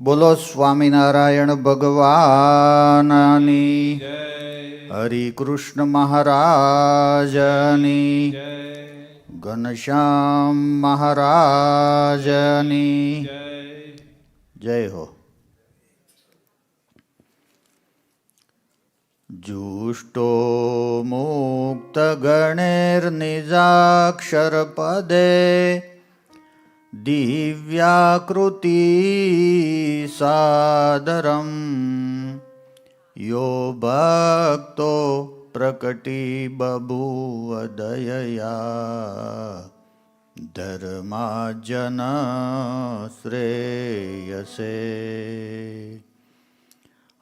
બોલો સ્વામિનારાયણ ભગવાનની જય. હરિ કૃષ્ણ મહારાજની જય. ઘનશ્યામ મહારાજની જય. જય હો. જુષ્ટો મુક્ત ગણેર્નિજાક્ષર પદે દિવ્યાકૃતિ સાદરમ યો ભક્તો પ્રકટી બભૂવ દયયા ધર્માજન શ્રેયસે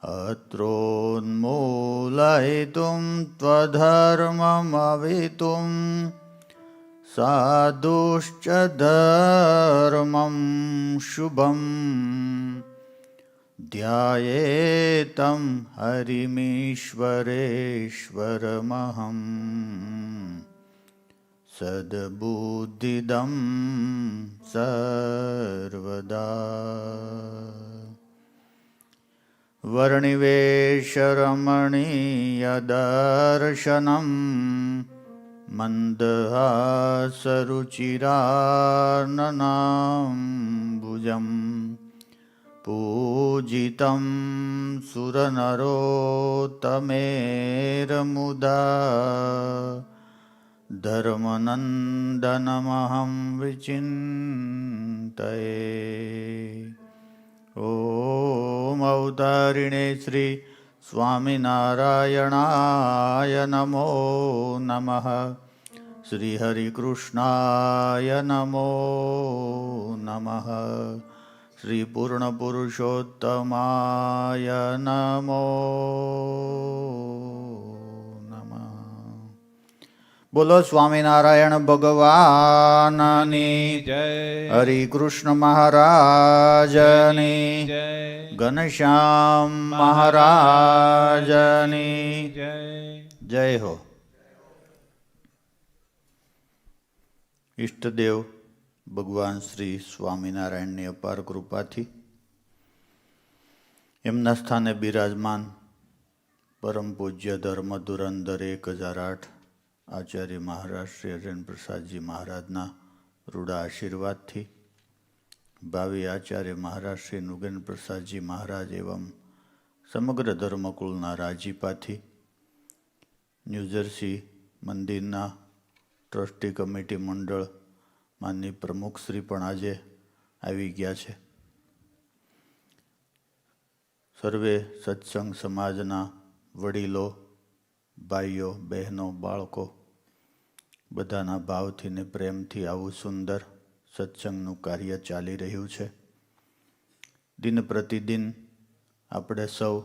અત્રોન્મૂલયિતું ત્વધર્મમવિતું સાધુશ્ચ ધર્મં શુભં ધ્યાયેतं હરિમીશ્વરેશ્વરમહં સદબુદ્ધિદં સર્વદા. વર્ણિવેશરમણીયદર્શનમ મંદહાસરુચિરાનનાંબુજં પૂજિतं સુરનરોત્તમેરમુદા ધર્મનંદનમહં વિચિંતયે. ઓમ અવતારિણે શ્રી સ્વામિનારાયણાય નમો નમઃ. શ્રી હરિકૃષ્ણાય નમો નમઃ. શ્રી પૂર્ણ પુરુષોત્તમાય નમો નમઃ. બોલો સ્વામિનારાયણ ભગવાનની જય. હરિ કૃષ્ણ મહારાજની જય. ઘનશ્યામ મહારાજની જય. જય હો. ઈષ્ટદેવ ભગવાન શ્રી સ્વામિનારાયણની અપાર કૃપાથી એમના સ્થાને બિરાજમાન પરમ પૂજ્ય ધર્મ ધુરંધર 1008 આચાર્ય મહારાજ શ્રી હરેન્દ્ર પ્રસાદજી મહારાજના રૂડા આશીર્વાદથી ભાવિ આચાર્ય મહારાજ શ્રી નુગેન્દ્ર પ્રસાદજી મહારાજ એવં સમગ્ર ધર્મકુળના રાજીપાથી ન્યૂજર્સી મંદિરના ટ્રસ્ટી કમિટી મંડળ માનની પ્રમુખશ્રી પણ આજે આવી ગયા છે. સર્વે સત્સંગ સમાજના વડીલો, ભાઈઓ, બહેનો, બાળકો બધાના ભાવથી ને પ્રેમથી આવું સુંદર સત્સંગનું કાર્ય ચાલી રહ્યું છે. દિન પ્રતિદિન આપણે સૌ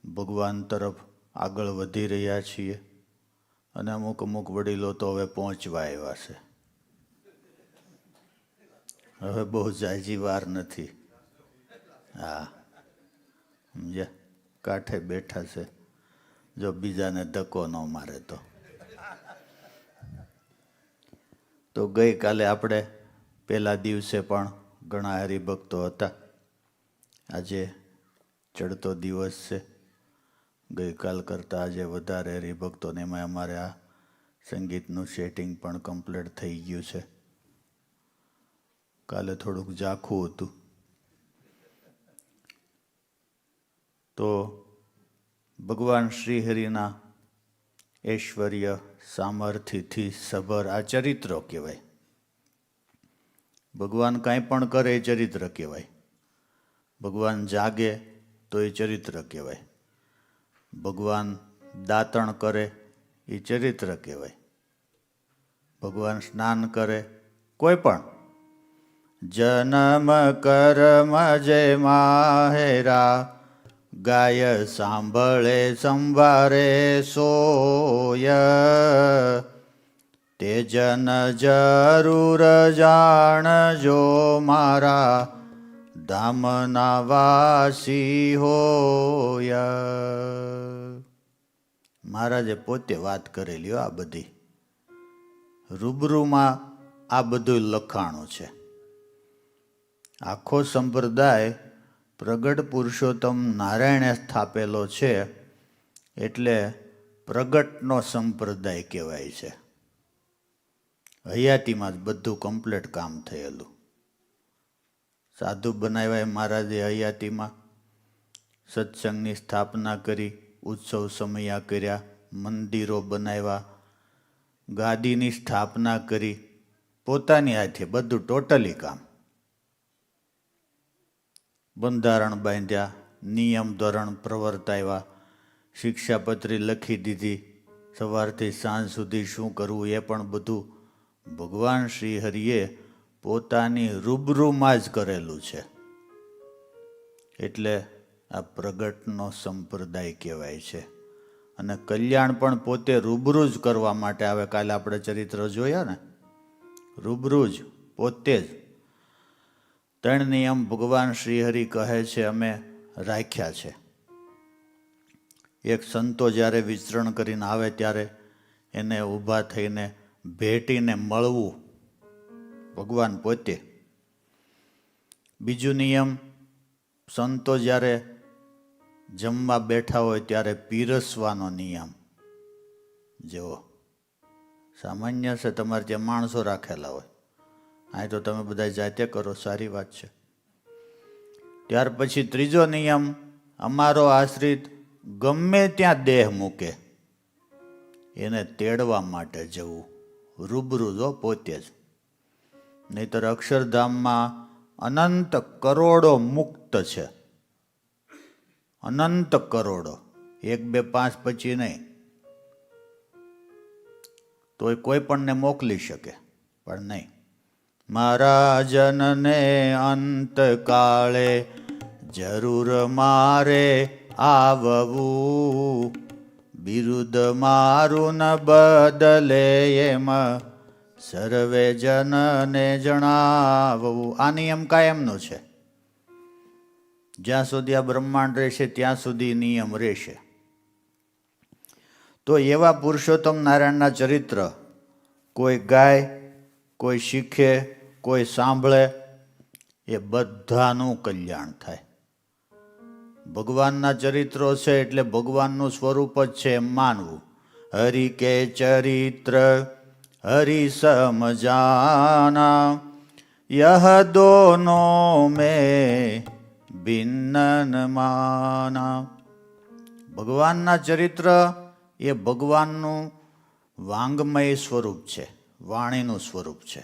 ભગવાન તરફ આગળ વધી રહ્યા છીએ અને અમુક અમુક વડીલો તો હવે પહોંચવા આવ્યા છે. હવે બહુ ઝાઝી વાર નથી. હા, સમજ્યા, કાંઠે બેઠા છે. જો બીજાને ધક્કો ન મારે તો ગઈકાલે આપણે પહેલા દિવસે પણ ઘણા હરિભક્તો હતા. આજે ચડતો દિવસ છે. ગઈકાલ કરતાં આજે વધારે હરિભક્તોને એમાં અમારે આ સંગીતનું સેટિંગ પણ કમ્પ્લીટ થઈ ગયું છે. કાલે થોડુંક ઝાખું હતું તો ભગવાન શ્રીહરિના ઐશ્વર્ય સામર્થ્યથી સભર આ ચરિત્રો કહેવાય. ભગવાન કાંઈ પણ કરે એ ચરિત્ર કહેવાય. ભગવાન જાગે તો એ ચરિત્ર કહેવાય. ભગવાન દાતણ કરે એ ચરિત્ર કહેવાય. ભગવાન સ્નાન કરે, કોઈ પણ જન્મ કર્મ જય માહેરા ગાય સાંભળે સંવારે સોય તે જન જરૂર જાણજો મારા ધામના વાસી હોય. મહારાજે પોતે વાત કરેલી આ બધી. રૂબરૂમાં આ બધું લખાણું છે. આખો સંપ્રદાય પ્રગટ પુરુષોત્તમ નારાયણે સ્થાપેલો છે એટલે પ્રગટનો સંપ્રદાય કહેવાય છે. હયાતીમાં જ બધું કમ્પ્લીટ કામ થયેલું. સાધુ બનાવ્યા મહારાજે હયાતીમાં, સત્સંગની સ્થાપના કરી, ઉત્સવ સમયા કર્યા, મંદિરો બનાવ્યા, ગાદીની સ્થાપના કરી, પોતાની હાથે બધું ટોટલી કામ. બંધારણ બાંધ્યા, નિયમ ધોરણ પ્રવર્તાવ્યા, શિક્ષાપત્રી લખી દીધી, સવારથી સાંજ સુધી શું કરવું એ પણ બધું ભગવાન શ્રી હરિએ પોતાની રૂબરૂમાં જ કરેલું છે. એટલે આ પ્રગટનો સંપ્રદાય કહેવાય છે. અને કલ્યાણ પણ પોતે રૂબરૂ જ કરવા માટે આવે. કાલે આપણે ચરિત્ર જોયા ને, રૂબરૂ જ પોતે જ. 3 નિયમ ભગવાન શ્રી હરિ કહે છે અમે રાખ્યા છે. એક, સંતો જ્યારે વિચરણ કરીને આવે ત્યારે એને ઊભા થઈને ભેટીને મળવું, ભગવાન પોતે. બીજું નિયમ, સંતો જ્યારે જમવા બેઠા હોય ત્યારે પીરસવાનો નિયમ. જેવો સામાન્ય છે, તમારે ત્યાં માણસો રાખેલા હોય, અહીં તો તમે બધા જાતે કરો, સારી વાત છે. ત્યાર પછી ત્રીજો નિયમ, અમારો આશ્રિત ગમે ત્યાં દેહ મૂકે એને તેડવા માટે જવું, રૂબરૂ જો પોતે જ. નહીતર અક્ષરધામમાં અનંત કરોડો મુક્ત છે, અનંત કરોડો, 1, 2, 5 પછી નહીં. તોય કોઈ પણને મોકલી શકે, પણ નહીં. મારા જનને અંતકાળે જરૂર મારે આવવું, બિરુદ મારું ન બદલે એમ સર્વે જનને જણાવવું. આ નિયમ કાયમનો છે. જ્યાં સુધી આ બ્રહ્માંડ રહેશે ત્યાં સુધી નિયમ રહેશે. તો એવા પુરુષોત્તમ નારાયણના ચરિત્ર કોઈ ગાય, કોઈ શીખે, કોઈ સાંભળે, એ બધાનું કલ્યાણ થાય. ભગવાનના ચરિત્રો છે એટલે ભગવાનનું સ્વરૂપ જ છે એમ માનવું. હરિ કે ચરિત્ર હરિ સમજાના, યહ દોનો મેં ભિન્નન માના. ભગવાનના ચરિત્ર એ ભગવાનનું વાંગમય સ્વરૂપ છે, વાણીનું સ્વરૂપ છે.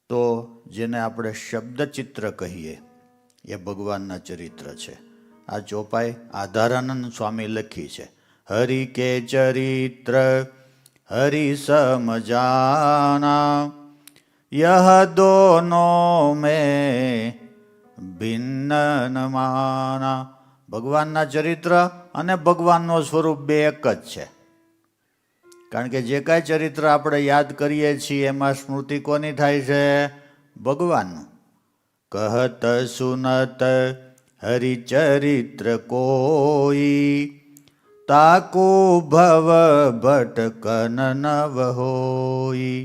તો જેને આપણે શબ્દચિત્ર કહીએ એ ભગવાનના ચરિત્ર છે. આ ચોપાઈ આધારાનંદ સ્વામી લખી છે. હરિ કે ચરિત્ર હરિ સમજાના, યહ દોનો મેં ભિન્નન માના. ભગવાનના ચરિત્ર અને ભગવાનનો સ્વરૂપ બે એક જ છે. કારણ કે જે કાંઈ ચરિત્ર આપણે યાદ કરીએ છીએ એમાં સ્મૃતિ કોની થાય છે? ભગવાનનું. કહત સુનત હરિચરિત્ર કોઈ, તાકુ ભવ ભટકન નવ હોય.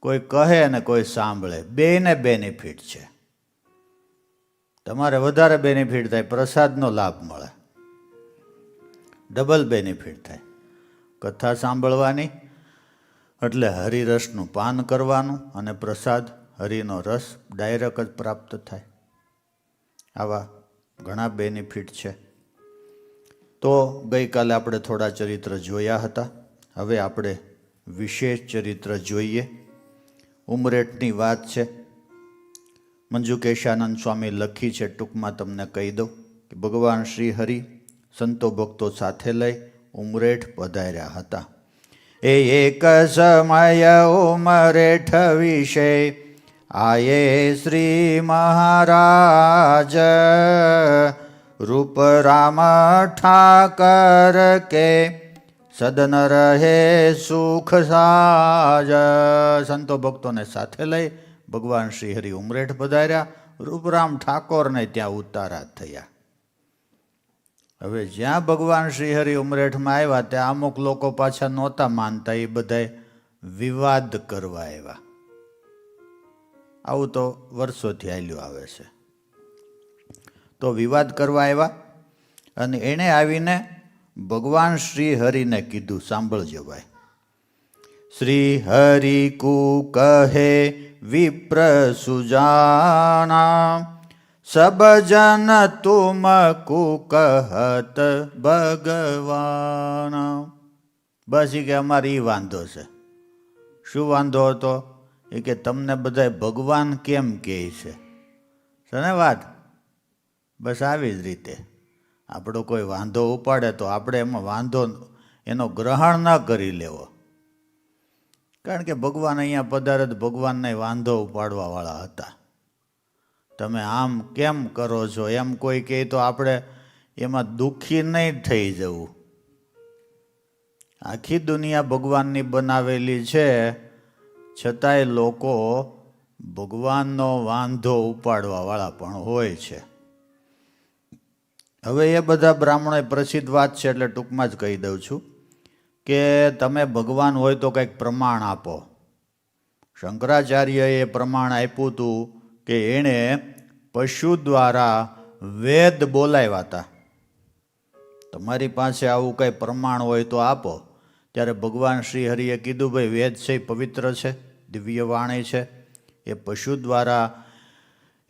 કોઈ કહે ને કોઈ સાંભળે, બેને બેનિફિટ છે. તમારે વધારે બેનિફિટ થાય, પ્રસાદનો લાભ મળે, ડબલ બેનિફિટ થાય. કથા સાંભળવાની એટલે હરિરસનું પાન કરવાનું અને પ્રસાદ હરિનો રસ ડાયરેક્ટ જ પ્રાપ્ત થાય. આવા ઘણા બેનિફિટ છે. તો ગઈકાલે આપણે થોડા ચરિત્ર જોયા હતા. હવે આપણે વિશેષ ચરિત્ર જોઈએ. ઉમરેઠની વાત છે. મંજુકેશાનંદ સ્વામી લખી છે, ટૂંકમાં તમને કહી દઉં કે ભગવાન શ્રી હરિ સંતો ભક્તો સાથે લઈ ઉમરેઠ પધાર્યા હતા. એક સમય ઉમરેઠ વિશે આયે શ્રી મહારાજ, રૂપ રામ ઠાકર કે સદન રહે સુખ સાજ. સંતો ભક્તોને સાથે લઈ ભગવાન શ્રી હરિ ઉમરેઠ પધાર્યા. રૂપરામ ઠાકોરને ત્યાં ઉતારા થયા. હવે જ્યાં ભગવાન શ્રી હરિ ઉમરેઠમાં આવ્યા ત્યાં અમુક લોકો પાછા નહોતા માનતા, એ બધાય વિવાદ કરવા આવ્યા. આવું તો વર્ષોથી હાલ્યું આવે છે. તો વિવાદ કરવા આવ્યા અને એણે આવીને ભગવાન શ્રી હરિને કીધું. સાંભળજો ભાઈ. શ્રી હરિ કુ કહે વિપ્ર સુજાના, સબ જન તુમ કુ કહત ભગવાન. બસ એ કે અમારે એ વાંધો છે. શું વાંધો હતો? એ કે તમને બધા ભગવાન કેમ કહે છે ને વાત. બસ આવી જ રીતે આપણો કોઈ વાંધો ઉપાડે તો આપણે એમાં વાંધો એનો ગ્રહણ ન કરી લેવો. કારણ કે ભગવાન અહીંયા પધારે તો ભગવાનને વાંધો ઉપાડવાવાળા હતા. તમે આમ કેમ કરો છો એમ કોઈ કહે તો આપણે એમાં દુઃખી નહીં થઈ જવું. આખી દુનિયા ભગવાનની બનાવેલી છે, છતાંય લોકો ભગવાનનો વાંધો ઉપાડવાવાળા પણ હોય છે. હવે એ બધા બ્રાહ્મણો પ્રસિદ્ધ વાત છે એટલે ટૂંકમાં જ કહી દઉં છું કે તમે ભગવાન હોય તો કંઈક પ્રમાણ આપો. શંકરાચાર્યએ પ્રમાણ આપ્યું હતું કે એણે પશુ દ્વારા વેદ બોલાવ્યા હતા. તમારી પાસે આવું કંઈ પ્રમાણ હોય તો આપો. ત્યારે ભગવાન શ્રી હરિએ કીધું, ભાઈ વેદ છે પવિત્ર છે, દિવ્ય વાણી છે, એ પશુ દ્વારા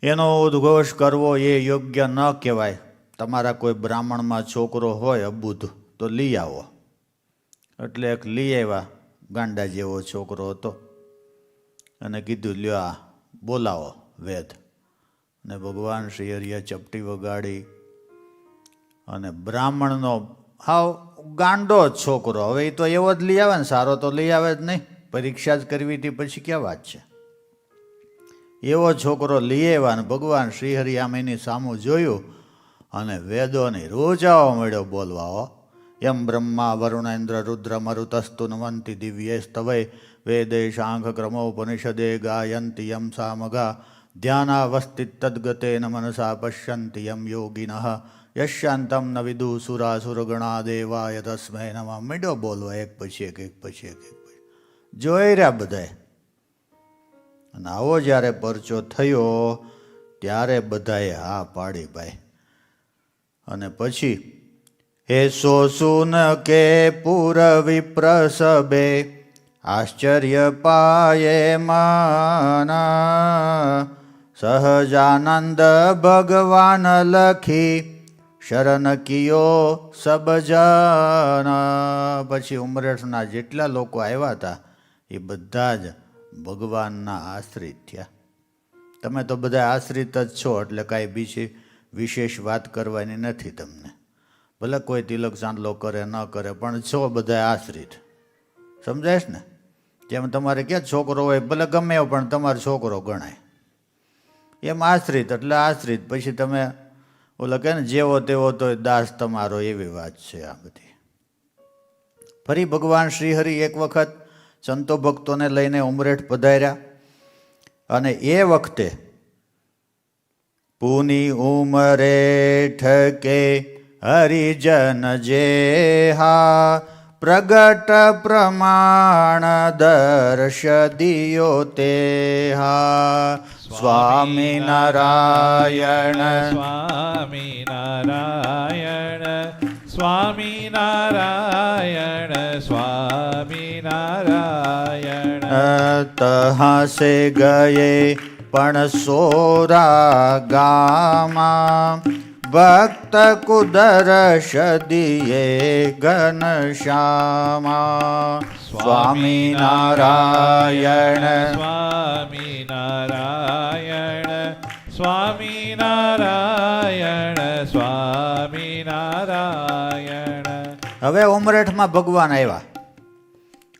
એનો ઉદ્ઘોષ કરવો એ યોગ્ય ન કહેવાય. તમારા કોઈ બ્રાહ્મણમાં છોકરો હોય અબુધ તો લઈ આવો. એટલે એક લઈ આવ્યા, ગાંડા જેવો છોકરો હતો, અને કીધું લ્યો આ બોલાવો વેદ. અને ભગવાન શ્રી હરિએ ચપટી વગાડી અને બ્રાહ્મણનો હાવ ગાંડો છોકરો, હવે એ તો એવો જ લઈ આવે ને, સારો તો લઈ આવે જ નહીં, પરીક્ષા જ કરવી હતી પછી ક્યાં વાત છે. એવો છોકરો લઈ આવ્યા ને ભગવાન શ્રીહરિ આમ એની સામું જોયું અને વેદોની રોજાઓ મળ્યો બોલવા. યમ બ્રહ્મા વરુણેન્દ્ર રુદ્ર મરુતસ્તુ નમંતિ દિવ્ય સ્તવય વેદે શાંખ ક્રમોપનિષદે ગાયંતિ યમ સામગા ધ્યાનાવસ્થિત તદ્ગતેન મનસા પશ્યંતિ યમ યોગિનઃ યશ્યાંતમ ન વિદુ સુરાસુરગણા દેવાય તસ્મૈ નમઃ. મળ્યો બોલવા એક પછી એક પછી એક જોઈ રહ્યા બધાએ. અને આવો જ્યારે પરચો થયો ત્યારે બધાએ હા પાડી ભાઈ. અને પછી એસો સુન કે પુર વિપ્ર સબે આશ્ચર્ય પાયે માના સહજાનંદ ભગવાન લખી શરણ કિયો સબ જાના. પછી ઉમરેઠના જેટલા લોકો આવ્યા હતા એ બધા જ ભગવાનના આશ્રિત થયા. તમે તો બધા આશ્રિત જ છો એટલે કાંઈ બીજી વિશેષ વાત કરવાની નથી તમને. ભલે કોઈ તિલક ચાંદલો કરે ન કરે પણ છો બધા આશ્રિત. સમજાય ને? જેમ તમારે ક્યાં છોકરો હોય ભલે ગમે એવો પણ તમારો છોકરો ગણાય, એમ આશ્રિત એટલે આશ્રિત. પછી તમે ઓલા કહે ને જેવો તેવો તો દાસ તમારો, એવી વાત છે આ બધી. ફરી ભગવાન શ્રીહરિ એક વખત સંતો ભક્તોને લઈને ઉમરેઠ પધાર્યા અને એ વખતે પૂની ઉમરેઠ કે હરિજન જેહા પ્રગટ પ્રમાણ દર્શ દિયો તેહા. સ્વામી નારાયણ સ્વામી નારાયણ સ્વામી નારાયણ સ્વામી નારાયણ. તહાં સે ગયે પણ સોરા ગામા ભક્ત કુદર્શ દિયે ઘનશ્યામા. સ્વામી નારાયણ સ્વામી નારાયણ સ્વામી નારાયણ સ્વામી નારાયણ. હવે ઉમરેઠમાં ભગવાન આવ્યા.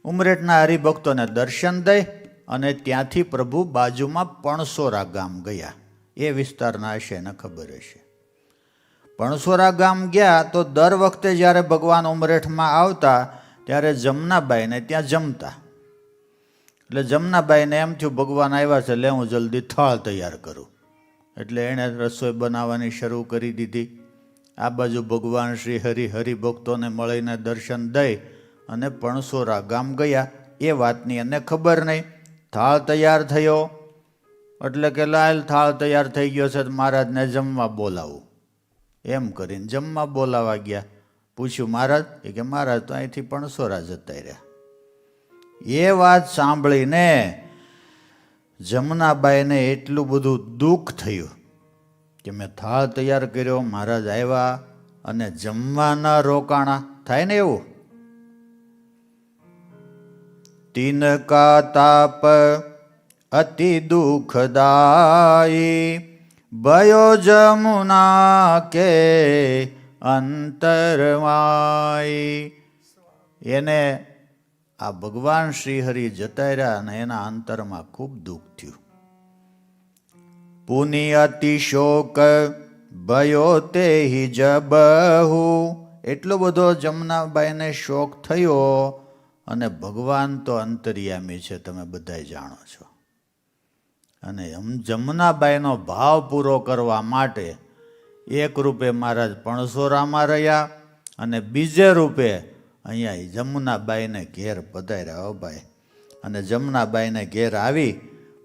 ઉમરેઠના હરિભક્તોને દર્શન દઈ અને ત્યાંથી પ્રભુ બાજુમાં પણસોરા ગામ ગયા. એ વિસ્તારના હશે ને ખબર હશે. પણસોરા ગામ ગયા તો દર વખતે જ્યારે ભગવાન ઉમરેઠમાં આવતા ત્યારે જમનાબાઈને ત્યાં જમતા. એટલે જમનાબાઈને એમ થયું ભગવાન આવ્યા છે એટલે હું જલ્દી થાળ તૈયાર કરું. એટલે એણે રસોઈ બનાવવાની શરૂ કરી દીધી. આ બાજુ ભગવાન શ્રી હરિભક્તોને મળીને દર્શન દઈ અને પણસોરા ગામ ગયા. એ વાતની એને ખબર નહીં. થાળ તૈયાર થયો એટલે કે લાલ થાળ તૈયાર થઈ ગયો છે મહારાજને જમવા બોલાવું. એમ કરીને જમવા બોલાવા ગયા. પૂછ્યું મહારાજ? એ કે મહારાજ તો અહીંથી પણસોરા જતા રહ્યા. એ વાત સાંભળીને જમનાબાઈને એટલું બધું દુઃખ થયું કે મેં થાળ તૈયાર કર્યો, મહારાજ આવ્યા અને જમવાના રોકાણા. થાય ને એવું? તિનકા તાપ અતિ દુઃખદાયી ભયો જમુના કે અંતરમાઈ. એને આ ભગવાન શ્રીહરિ જતા રહ્યા અને એના અંતરમાં ખૂબ દુઃખ થયું. પુનિ અતિ શોક ભયો તે જબહુ. એટલો બધો જમનાબાઈને શોક થયો. અને ભગવાન તો અંતર્યામી છે, તમે બધાય જાણો છો. અને જમનાબાઈનો ભાવ પૂરો કરવા માટે એક રૂપે મહારાજ પણસોરામાં રહ્યા અને બીજે રૂપે અહીંયા જમનાબાઈને ઘેર પધાર્યા. હો ભાઈ. અને જમનાબાઈને ઘેર આવી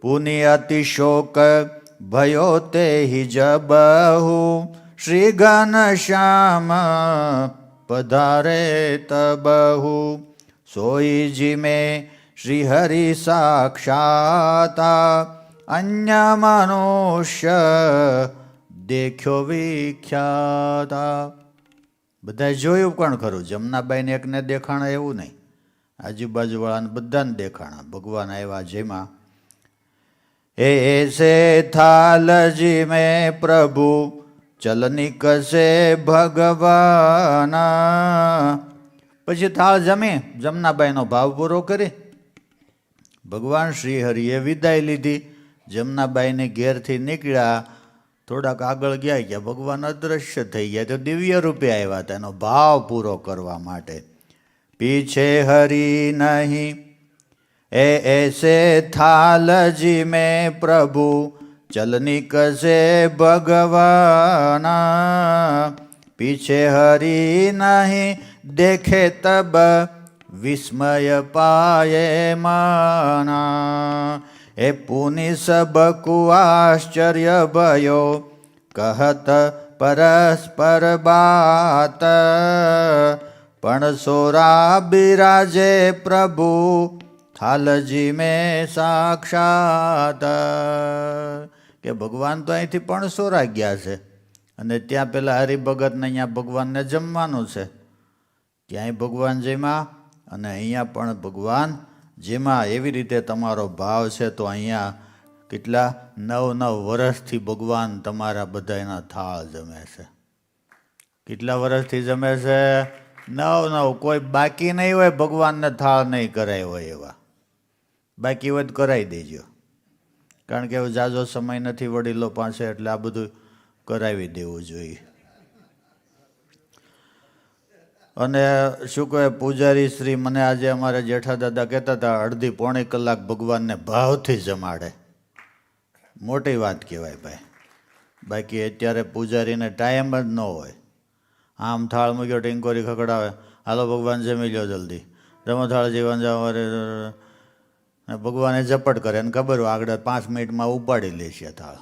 પુનિ અતિ શોક ભયો તે જબહુ શ્રી ઘનશ્યામ પધારે તબહુ સોઈ જી મેં શ્રી હરિ સાક્ષાતા અન્ય મનુષ્ય દેખ્યો વિખ્યાતા. બધા જોયું પણ ખરું, જમનાબાઈને એકને દેખાણા એવું નહીં, આજુબાજુવાળાને બધાને દેખાણા. ભગવાન આવ્યા જેમાં એસે થાલજી મેં પ્રભુ ચલની કસે ભગવાન. પછી થાળ જમી જમનાબાઈનો ભાવ પૂરો કરી ભગવાન શ્રી હરિએ વિદાય લીધી. જમનાબાઈને ઘેરથી નીકળ્યા, થોડાક આગળ ગયા કે ભગવાન અદૃશ્ય થઈ ગયા. તો દિવ્ય રૂપે આવ્યા હતા એનો ભાવ પૂરો કરવા માટે. પીછે હરી નહીં એસે થાલજી મેં પ્રભુ ચલની કસે ભગવાન. પીછે હરી નહીં દેખે તબ વિસ્મય પાયે માના. એ પુનિ સબકુ આશ્ચર્ય ભયો કહત પરસ્પર બાત. પણસોરા બિરાજે પ્રભુ થાલજી મેં સાક્ષાત. કે ભગવાન તો અહીંથી પણસોરા ગયા છે અને ત્યાં પેલા હરિભગતને અહીંયા ભગવાનને જમવાનું છે. ત્યાંય ભગવાન જેમાં અને અહીંયા પણ ભગવાન જેમાં. એવી રીતે તમારો ભાવ છે તો અહીંયા કેટલા 9 વર્ષથી ભગવાન તમારા બધાના થાળ જમે છે. કેટલા વર્ષથી જમે છે? 9. કોઈ બાકી નહીં હોય ભગવાનને થાળ નહીં કરાય હોય એવા. બાકી હોય તો કરાવી દેજો, કારણ કે હવે ઝાઝો સમય નથી વડીલો પાસે, એટલે આ બધું કરાવી દેવું જોઈએ. અને શું કહે પૂજારી શ્રી મને આજે અમારા જેઠા દાદા કહેતા હતા અડધી પોણી કલાક ભગવાનને ભાવથી જમાડે. મોટી વાત કહેવાય ભાઈ. બાકી અત્યારે પૂજારીને ટાઈમ જ ન હોય. આમ થાળ મૂક્યો ટીંકોરી ખકડાવે, હાલો ભગવાન જમી લો જલ્દી, જમો થાળ જીવન જાવ. ભગવાને ઝપટ કરે અને ખબર હોય આગળ 5 મિનિટમાં ઉપાડી લેશે થાળ.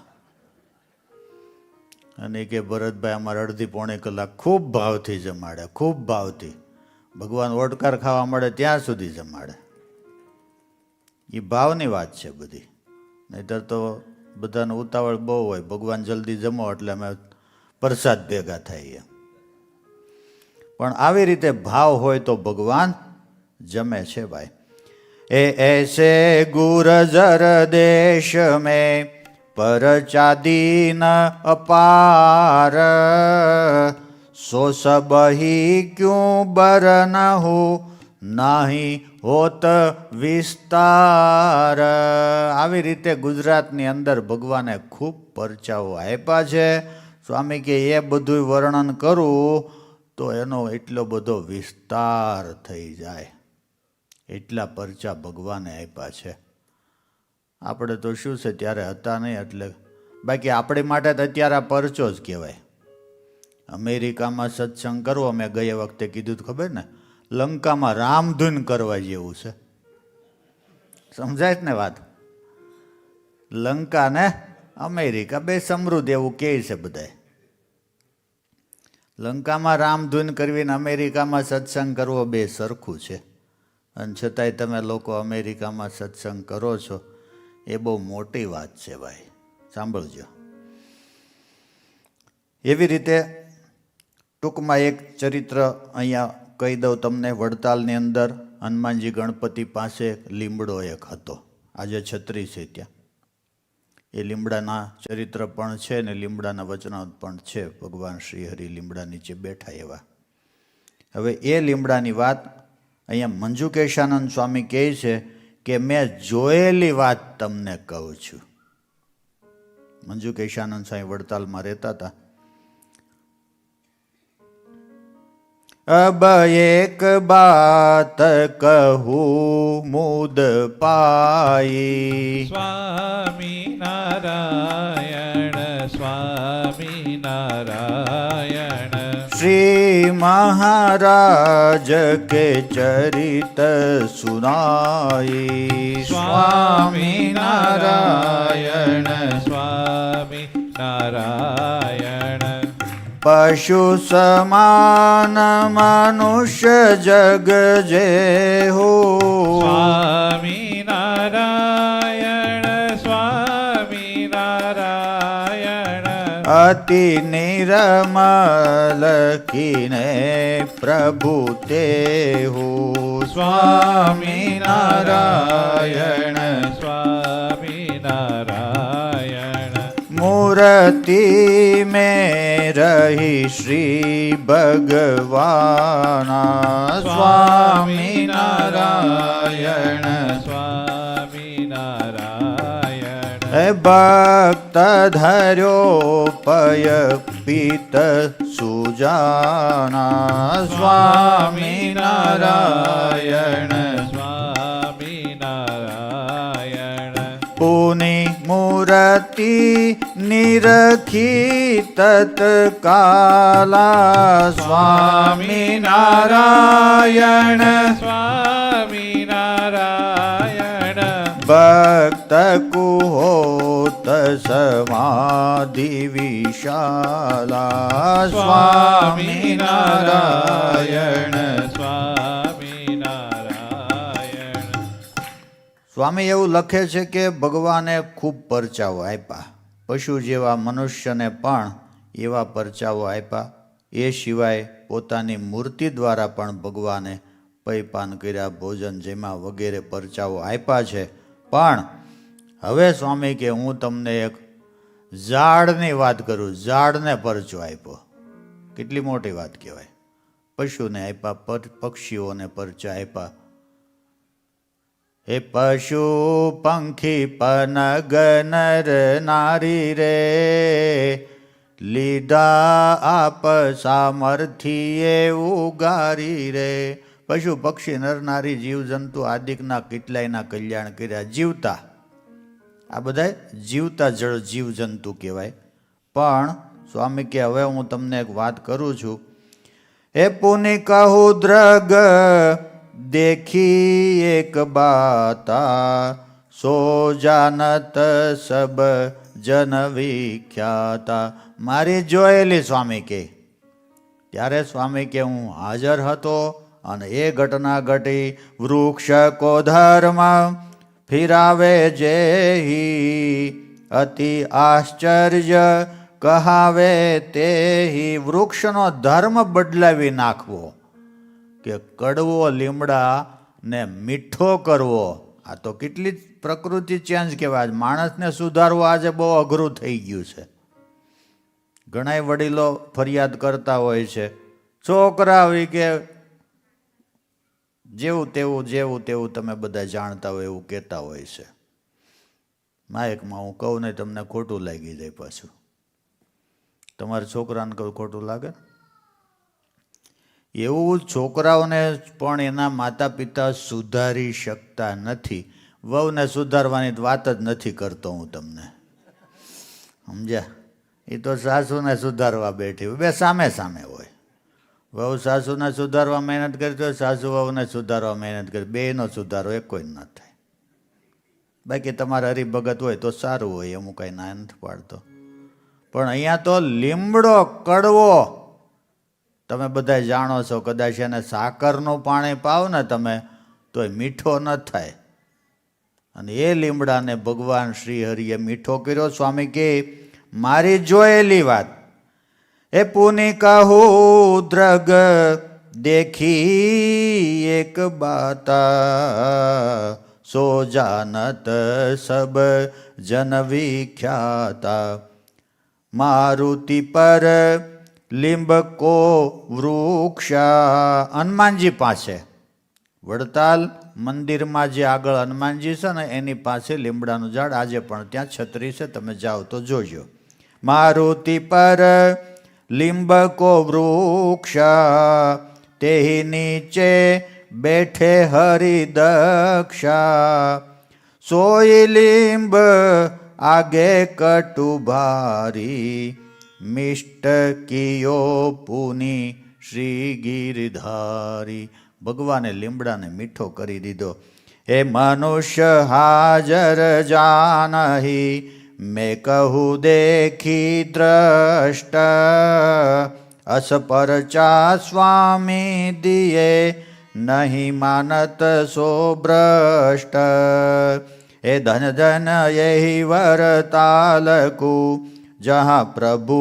અને કે ભરતભાઈ અમારે અડધી પોણી કલાક ખૂબ ભાવથી જમાડે, ખૂબ ભાવથી. ભગવાન ઓટકાર ખાવા મળે ત્યાં સુધી જમાડે. એ ભાવની વાત છે બધી. નહીંતર તો બધાને ઉતાવળ બહુ હોય, ભગવાન જલ્દી જમો એટલે અમે પ્રસાદ ભેગા થઈએ. પણ આવી રીતે ભાવ હોય તો ભગવાન જમે છે ભાઈ. એસે ગુરજર દેશ મેં પર ચાદીન અપાર. સો સબહી ક્યું બરનહુ નહીં હોત વિસ્તાર. આવી રીતે ગુજરાતની અંદર ભગવાને ખૂબ પરચાઓ આપ્યા છે. સ્વામી કે એ બધું વર્ણન કરું તો એનો એટલો બધો વિસ્તાર થઈ જાય. એટલા પરચા ભગવાને આપ્યા છે. આપણે તો શું છે ત્યારે હતા નહીં એટલે. બાકી આપણી માટે તો અત્યારે આ પરચો જ કહેવાય. અમેરિકામાં સત્સંગ કરવો, મેં ગયા વખતે કીધું ખબર ને, લંકામાં રામધૂન કરવા જેવું છે. સમજાય ને વાત? લંકા ને અમેરિકા બે સમૃદ્ધ એવું કહે છે બધાય. લંકામાં રામધૂન કરવી ને અમેરિકામાં સત્સંગ કરવો બે સરખું છે, અને છતાંય તમે લોકો અમેરિકામાં સત્સંગ કરો છો એ બહુ મોટી વાત છે ભાઈ, સાંભળજો. એવી રીતે ટૂંકમાં એક ચરિત્ર અહીંયા કહી દઉં તમને. વડતાલની અંદર હનુમાનજી ગણપતિ પાસે લીમડો એક હતો, આજે છત્રી છે ત્યાં. એ લીમડાના ચરિત્ર પણ છે ને લીમડાના વચનો પણ છે. ભગવાન શ્રી હરિ લીમડા નીચે બેઠા એવા. હવે એ લીમડાની વાત અહીંયા મંજુકેશાનંદ સ્વામી કહે છે કે મેં જોયેલી વાત તમને કહું છું. મંજુકેશાનંદ સ્વામી વડતાલમાં રહેતા હતા. अब एक बात कहूँ मुद पाई. સ્વામી નારાયણ સ્વામી નારાયણ. श्री महाराज के चरित सुनाई. સ્વામી નારાયણ સ્વામી નારાયણ. पशु समान मनुष्य जग जेहू. સ્વામી નારાયણ સ્વામી નારાયણ. अति निरमल कीने प्रभु तेहू. સ્વામી નારાયણ સ્વામી નારાયણ. मूर्ति में रही श्री भगवाना. સ્વામી નારાયણ સ્વામી નારાયણ. भक्त धर्यो पय पीत सुजाना. સ્વામી નારાયણ સ્વામી નારાયણ. पुनि मूर्ति निरखी तत्काला. સ્વામી નારાયણ સ્વામી નારાયણ. भक्त कुहोत समाधि विशाला. સ્વામી નારાયણ સ્વામી નારાયણ. સ્વામી એવું લખે છે કે ભગવાને ખૂબ પરચાઓ આપ્યા, પશુ જેવા મનુષ્યને પણ એવા પરચાઓ આપ્યા. એ સિવાય પોતાની મૂર્તિ દ્વારા પણ ભગવાને પૈપાન કર્યા, ભોજન જેમાં વગેરે પરચાઓ આપ્યા છે. પણ હવે સ્વામી કે હું તમને એક ઝાડની વાત કરું. ઝાડને પરચો આપ્યો, કેટલી મોટી વાત કહેવાય. પશુને આપ્યા, પક્ષીઓને પરચા આપ્યા. હે પશુ પંખી પનગ નર નારી રે, લીધા આપ સામર્થિએ ઉગારી રે. પશુ પક્ષી નર નારી જીવજંતુ આદિકના કેટલાયના કલ્યાણ કર્યા. જીવતા, આ બધા જીવતા જળ જીવજંતુ કહેવાય. પણ સ્વામી કે હવે હું તમને એક વાત કરું છું. હે પુનિ કહું દ્રગ देखी एक बाता, सो जानत सब जन विख्याता. મારી જોયેલી સ્વામી કે. ત્યારે સ્વામી કે હું હાજર હતો અને એ ઘટના ઘટી. વૃક્ષ કો ધર્મ ફિરાવે જેહી, અતિ આશ્ચર્ય કહાવે તેહી. વૃક્ષનો ધર્મ બદલાવી નાખવો, કે કડવો લીમડા ને મીઠો કરવો. આ તો કેટલી પ્રકૃતિ ચેન્જ કહેવાય. માણસને સુધારવો આજે બહુ અઘરું થઈ ગયું છે. ઘણા વડીલો ફરિયાદ કરતા હોય છે, છોકરા હોય કે જેવું તેવું તમે બધા જાણતા હોય એવું કહેતા હોય છે. માયકમાં હું કહું ને તમને ખોટું લાગી જાય. પાછું તમારા છોકરાને કહું ખોટું લાગે. એવું છોકરાઓને પણ એના માતા પિતા સુધારી શકતા નથી. વહુને સુધારવાની વાત જ નથી કરતો હું તમને, સમજ્યા? એ તો સાસુને સુધારવા બેઠી હોય, બે સામે સામે હોય. વહુ સાસુને સુધારવા મહેનત કરતી હોય, સાસુ વહુને સુધારવા મહેનત કરે. બેનો સુધારો એક કોઈ ન થાય. બાકી તમારે હરિભગત હોય તો સારું હોય, એમ કાંઈ ના નથી પાડતો. પણ અહીંયા તો લીમડો કડવો તમે બધા જાણો છો, કદાચ એને સાકરનું પાણી પાવ ને તમે તો એ મીઠો ન થાય. અને એ લીમડાને ભગવાન શ્રી હરિએ મીઠો કર્યો. સ્વામી કે મારી જોયેલી વાત એ પુની કહું દ્રગ દેખી એક બાતા સો જાનત સબ જન વિખ્યાતા મારુતિ પર લિંબ કો વૃક્ષા. હનુમાનજી પાસે વડતાલ મંદિરમાં જે આગળ હનુમાનજી છે ને એની પાસે લીમડાનું ઝાડ આજે પણ ત્યાં છત્રી છે, તમે જાઓ તો જોજો. મારુતિ પર લિંબ કો વૃક્ષા તેહી નીચે બેઠે હરિદક્ષા સોઈ લિંબ આગે કટુ ભારી મિષ્ટ કિયો પુની શ્રી ગિરધારી. ભગવાને લીમડાને મીઠો કરી દીધો. હે મનુષ્ય હાજર જાનહી મેં કહું દેખી દ્રષ્ટ અસ પરચા સ્વામી દિયે નહીં માનત સો ભ્રષ્ટ. એ ધન ધન યહી વરતાલકુ જहाँ प्रभु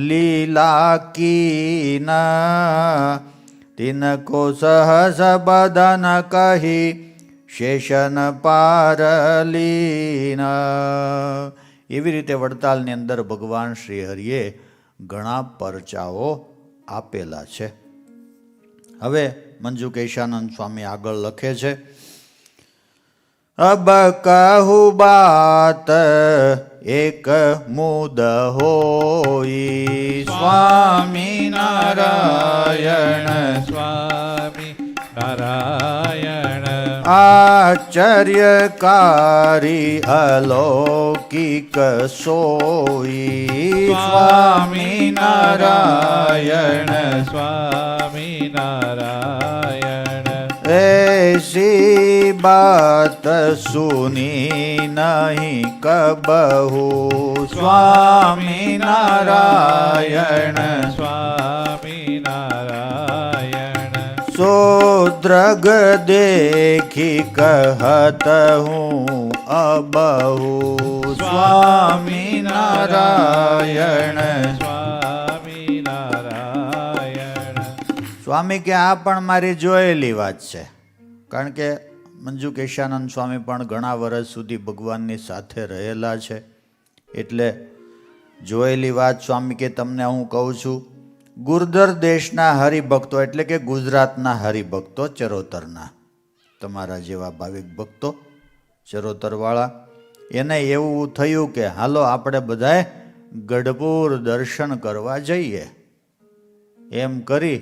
लीला कीन तिनको सहस बदन कही શેષન પારલીન. એવી રીતે વડતાલની અંદર ભગવાન શ્રી હરિએ ઘણા પરચાઓ આપેલા છે. હવે મંજુ કેશાનંદ સ્વામી આગળ લખે છે, અબ કહું બાત એક મુદ હોઈ સ્વામી નારાયણ સ્વામી નારાયણ આશ્ચર્યકારી અલૌકિક સોઈ સ્વામી નારાયણ સ્વામી નારાયણ ऐसी बात सुनी नहीं कबहू સ્વામી નારાયણ સ્વામી નારાયણ सोद्रग देखी कहत हूँ अबहू સ્વામી નારાયણ સ્વામી નારાયણ. સ્વામી કે આ પણ મારી જોયેલી વાત છે. કારણ કે મંજુ કેશાનંદ સ્વામી પણ ઘણા વર્ષ સુધી ભગવાનની સાથે રહેલા છે, એટલે જોયેલી વાત સ્વામી કે તમને હું કહું છું. ગુર્જર દેશના હરિભક્તો એટલે કે ગુજરાતના હરિભક્તો ચરોતરના, તમારા જેવા ભાવિક ભક્તો ચરોતરવાળા, એને એવું થયું કે હાલો આપણે બધાએ ગઢપુર દર્શન કરવા જઈએ. એમ કરી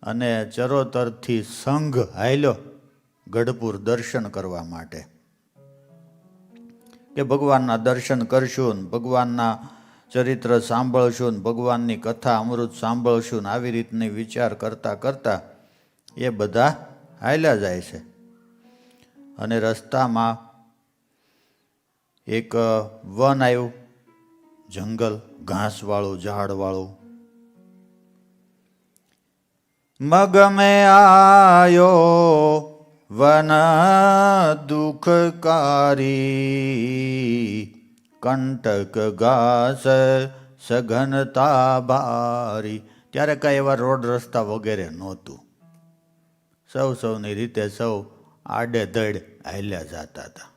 અને ચરોતરથી સંઘ હાલ્યો ગઢપુર દર્શન કરવા માટે કે ભગવાનના દર્શન કરશું, ભગવાનના ચરિત્ર સાંભળશું, ભગવાનની કથા અમૃત સાંભળશું. આવી રીતની વિચાર કરતા કરતા એ બધા હાલ્યા જાય છે. અને રસ્તામાં એક વન આવ્યું, જંગલ, ઘાસવાળું, ઝાડવાળું. મગ મેં આયો વન દુઃખકારી કંટક ઘાસ સઘનતા ભારી. ત્યારે કાંઈ એવા રોડ રસ્તા વગેરે નહોતું. સૌની રીતે સૌ આડે ધડ હાલ્યા જતા હતા.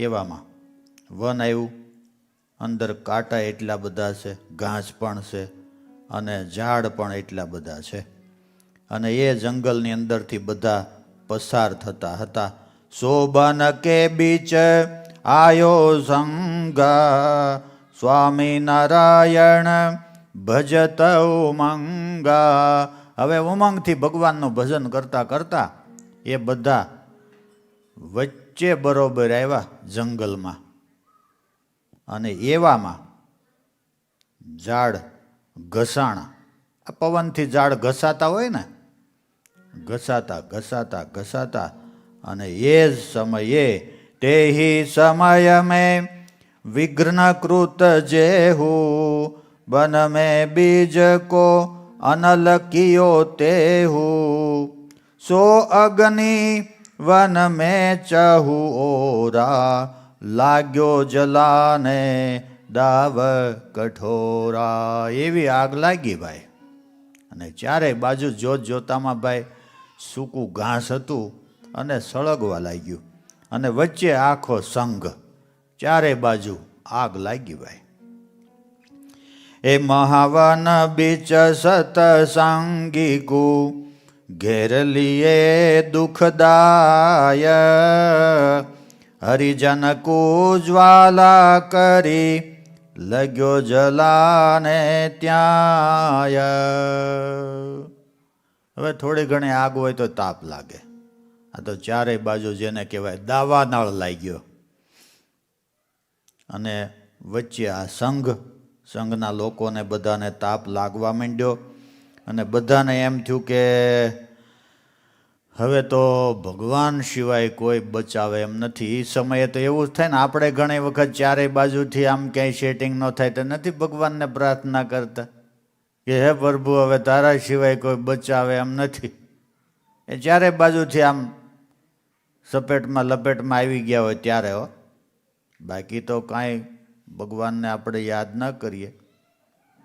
એવામાં વન આવ્યું, અંદર કાંટા એટલા બધા છે, ઘાસ પણ છે અને ઝાડ પણ એટલા બધા છે. અને એ જંગલની અંદરથી બધા પસાર થતા હતા. શોભન કે બીચ આયો સંગા સ્વામી નારાયણ ભજત ઉમંગા. હવે ઉમંગથી ભગવાનનું ભજન કરતા કરતા એ બધા વચ્ચે બરોબર આવ્યા જંગલમાં. અને એવામાં ઝાડ ઘસાણા. આ પવનથી ઝાડ ઘસાતા હોય ને, ઘસાતા ઘસાતા ઘસાતા અને એ જ સમયે તેહી સમય મેં વિઘ્નકૃત જેહુ બન મેં બીજ કો अनल कियो तेहू सो अग्नि वन में चहु ओरा लाग्यो जलाने દાવ કઠોરા. એવી આગ લાગી ભાઈ, અને ચારે બાજુ જોત જોતામાં ભાઈ સૂકું ઘાસ હતું અને સળગવા લાગ્યું, અને વચ્ચે આખો સંઘ, ચારે બાજુ આગ લાગી ભાઈ. એ મહાવન બીચ સતસંગીકુ ઘેર લીએ દુઃખદાય હરિજન કો જ્વાલા કરી લગ્યો જલાને ત્યાંય. હવે થોડી ઘણી આગ હોય તો તાપ લાગે, આ તો ચારેય બાજુ જેને કહેવાય દાવાનળ લાગ્યો, અને વચ્ચે આ સંઘના લોકોને બધાને તાપ લાગવા માંડ્યો, અને બધાને એમ થયું કે હવે તો ભગવાન સિવાય કોઈ બચાવે એમ નથી. એ સમયે તો એવું જ થાય ને, આપણે ઘણી વખત ચારેય બાજુથી આમ ક્યાંય સેટિંગ ન થાય તો નથી ભગવાનને પ્રાર્થના કરતા કે હે પ્રભુ હવે તારા સિવાય કોઈ બચાવે એમ નથી. એ ચારેય બાજુથી આમ સપેટમાં લપેટમાં આવી ગયા હોય ત્યારે હો. બાકી તો કાંઈ ભગવાનને આપણે યાદ ન કરીએ,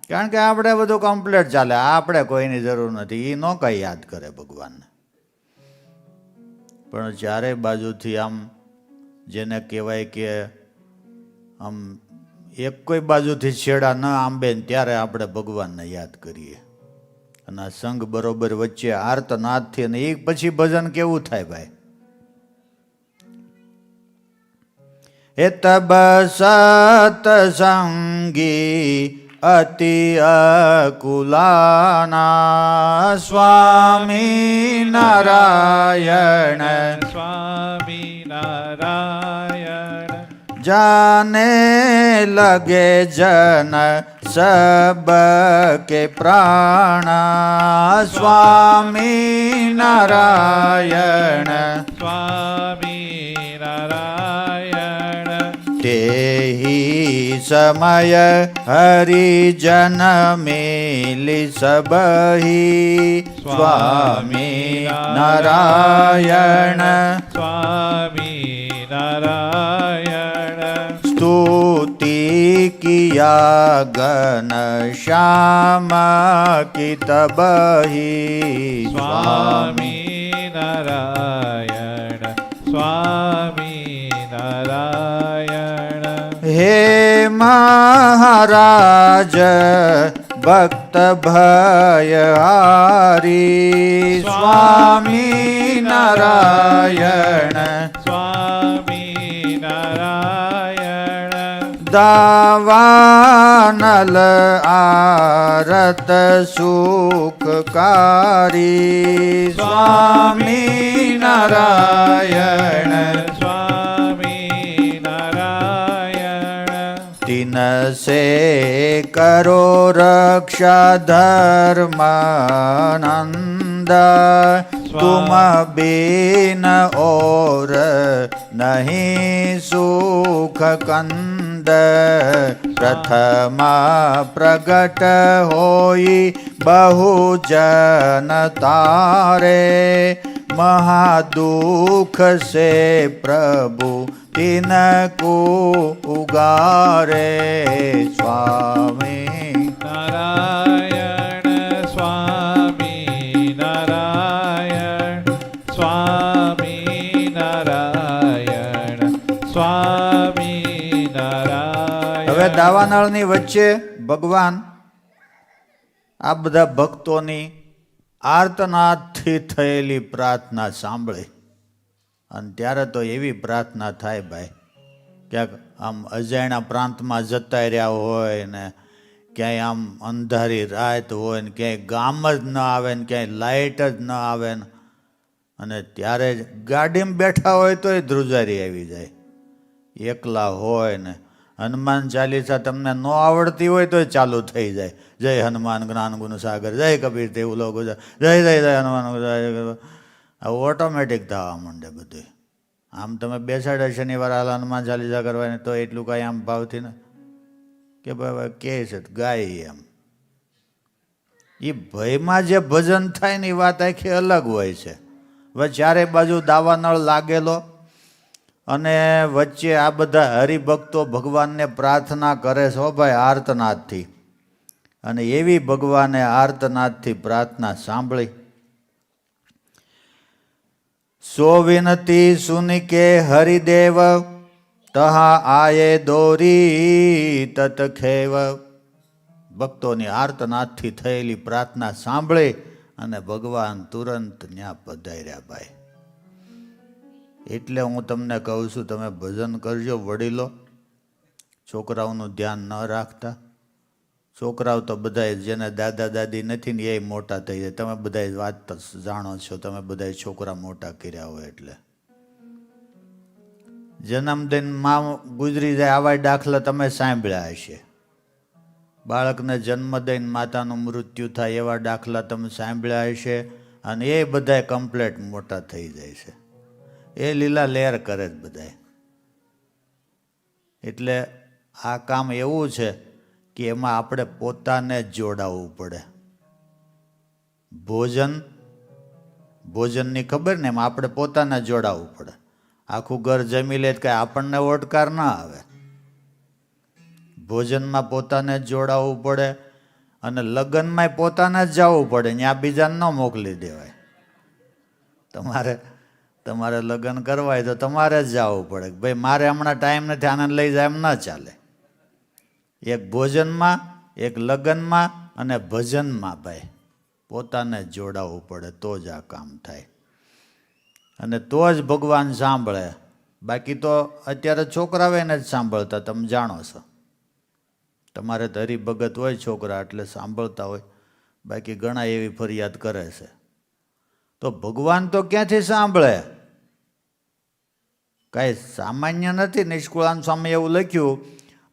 કારણ કે આપણે બધું કમ્પ્લીટ ચાલે, આપણે કોઈની જરૂર નથી. એ ન કાંઈ યાદ કરે ભગવાનને. પણ ચારે બાજુથી આમ જેને કહેવાય કે આમ એક કોઈ બાજુથી છેડા ન આંબે ને ત્યારે આપણે ભગવાનને યાદ કરીએ. અને આ સંઘ બરોબર વચ્ચે આર્તનાદથી, અને એ પછી ભજન કેવું થાય ભાઈ. એ તબ સતસંગી અતિ અકુલાના સ્વામી નારાયણ સ્વામી નારાયણ જાને લગે જન સબ કે પ્રાણા સ્વામી નારાયણ સ્વામી નારાયણ તેહી સમય હરિજન મેલી સબહી સ્વામી નારાયણ સ્વામી નારાયણ સ્તુતિ કિયા ગન શ્યામ કી તબહી સ્વામી નારાયણ સ્વામી નારાયણ હે મહારાજ ભક્ત ભયહારી સ્વામી નારાયણ સ્વામી નારાયણ દાવાનલ આરત સુખકારી સ્વામી નારાયણ સ્વામી નારાયણ તિન સે કરો રક્ષા ધર્માનંદ तुम बिन और नहीं सुख कंद प्रथमा प्रगट होई बहुजन तारे महादुख से प्रभु तिनको उगारे स्वामी નારાયણ સ્વામી નારાયણ સ્વામી નારાયણ સ્વામી નારાયણ. હવે દાવાનળની વચ્ચે ભગવાન આ બધા ભક્તોની આર્તનાદથી થયેલી પ્રાર્થના સાંભળે, અને ત્યારે તો એવી પ્રાર્થના થાય ભાઈ, ક્યાંક આમ અજાણ્યા પ્રાંતમાં જતા રહ્યા હોય ને ક્યાંય આમ અંધારી રાત હોય ને ક્યાંય ગામ જ ન આવે ને ક્યાંય લાઇટ જ ન આવે ને, અને ત્યારે જ ગાડીમાં બેઠા હોય તોય ધ્રુજારી આવી જાય. એકલા હોય ને હનુમાન ચાલીસા તમને ન આવડતી હોય તોય ચાલુ થઈ જાય, જય હનુમાન જ્ઞાન ગુણ સાગર, જય કબીર તેવું લોકો, જય જય જય હનુમાન, આવું ઓટોમેટિક થવા માંડે બધું. આમ તમે બેસાડે શનિવાર હાલ હનુમાન ચાલીસા કરવાની તો એટલું કાંઈ આમ ભાવથી ને કે ભાઈ કે છે ગાય એમ, એ ભયમાં જે ભજન થાય ને એ વાત આખી અલગ હોય છે. હવે ચારે બાજુ દાવાનળ લાગેલો અને વચ્ચે આ બધા હરિભક્તો ભગવાનને પ્રાર્થના કરે છે, હો ભાઈ, આર્તનાદથી. અને એવી ભગવાને આર્તનાદથી પ્રાર્થના સાંભળી. સો વિનતી સુનિકે હરિદેવ તહા આયે દોરી તત ખેવ. ભક્તોની આર્તનાદથી થયેલી પ્રાર્થના સાંભળી અને ભગવાન તુરંત ન્યા પધાર્યા ભાઈ. એટલે હું તમને કહું છું, તમે ભજન કરજો વડીલો. છોકરાઓનું ધ્યાન ન રાખતા. છોકરાઓ તો બધા જેને દાદા દાદી નથી ને એ મોટા થઈ જાય. તમે બધા વાત જાણો છો, તમે બધા છોકરા મોટા કર્યા હોય એટલે. જન્મદિન માં ગુજરી જાય આવા દાખલા તમે સાંભળ્યા હશે. બાળકને જન્મ દઈને માતાનું મૃત્યુ થાય એવા દાખલા તમે સાંભળ્યા હશે. અને એ બધા કમ્પ્લેટ મોટા થઈ જાય છે. એ લીલા લહેર કરે જ બધા. એટલે આ કામ એવું છે કે એમાં આપણે પોતાને જ જોડાવવું પડે. ભોજનની ખબર ને, એમાં આપણે પોતાને જોડાવવું પડે. આખું ઘર જમી લે કે આપણને ઓટકાર ના આવે. ભોજનમાં પોતાને જ જોડાવવું પડે. અને લગ્નમાં પોતાને જ જવું પડે, ત્યાં બીજાને ન મોકલી દેવાય. તમારે લગ્ન કરવા હોય તો તમારે જ જવું પડે. ભાઈ મારે હમણાં ટાઈમ નથી, આનંદ લઈ જાય એમ ના ચાલે. એક ભોજનમાં, એક લગ્નમાં અને ભજનમાં ભાઈ પોતાને જ જોડાવવું પડે, તો જ આ કામ થાય. અને તો જ ભગવાન સાંભળે. બાકી તો અત્યારે છોકરાઓ એને જ સાંભળતા, તમે જાણો છો. તમારે તો હરિભગત હોય છોકરા એટલે સાંભળતા હોય. બાકી ઘણા એવી ફરિયાદ કરે છે. તો ભગવાન તો ક્યાંથી સાંભળે? કાંઈ સામાન્ય નથી. નિષ્કુળાન સ્વામી એવું લખ્યું,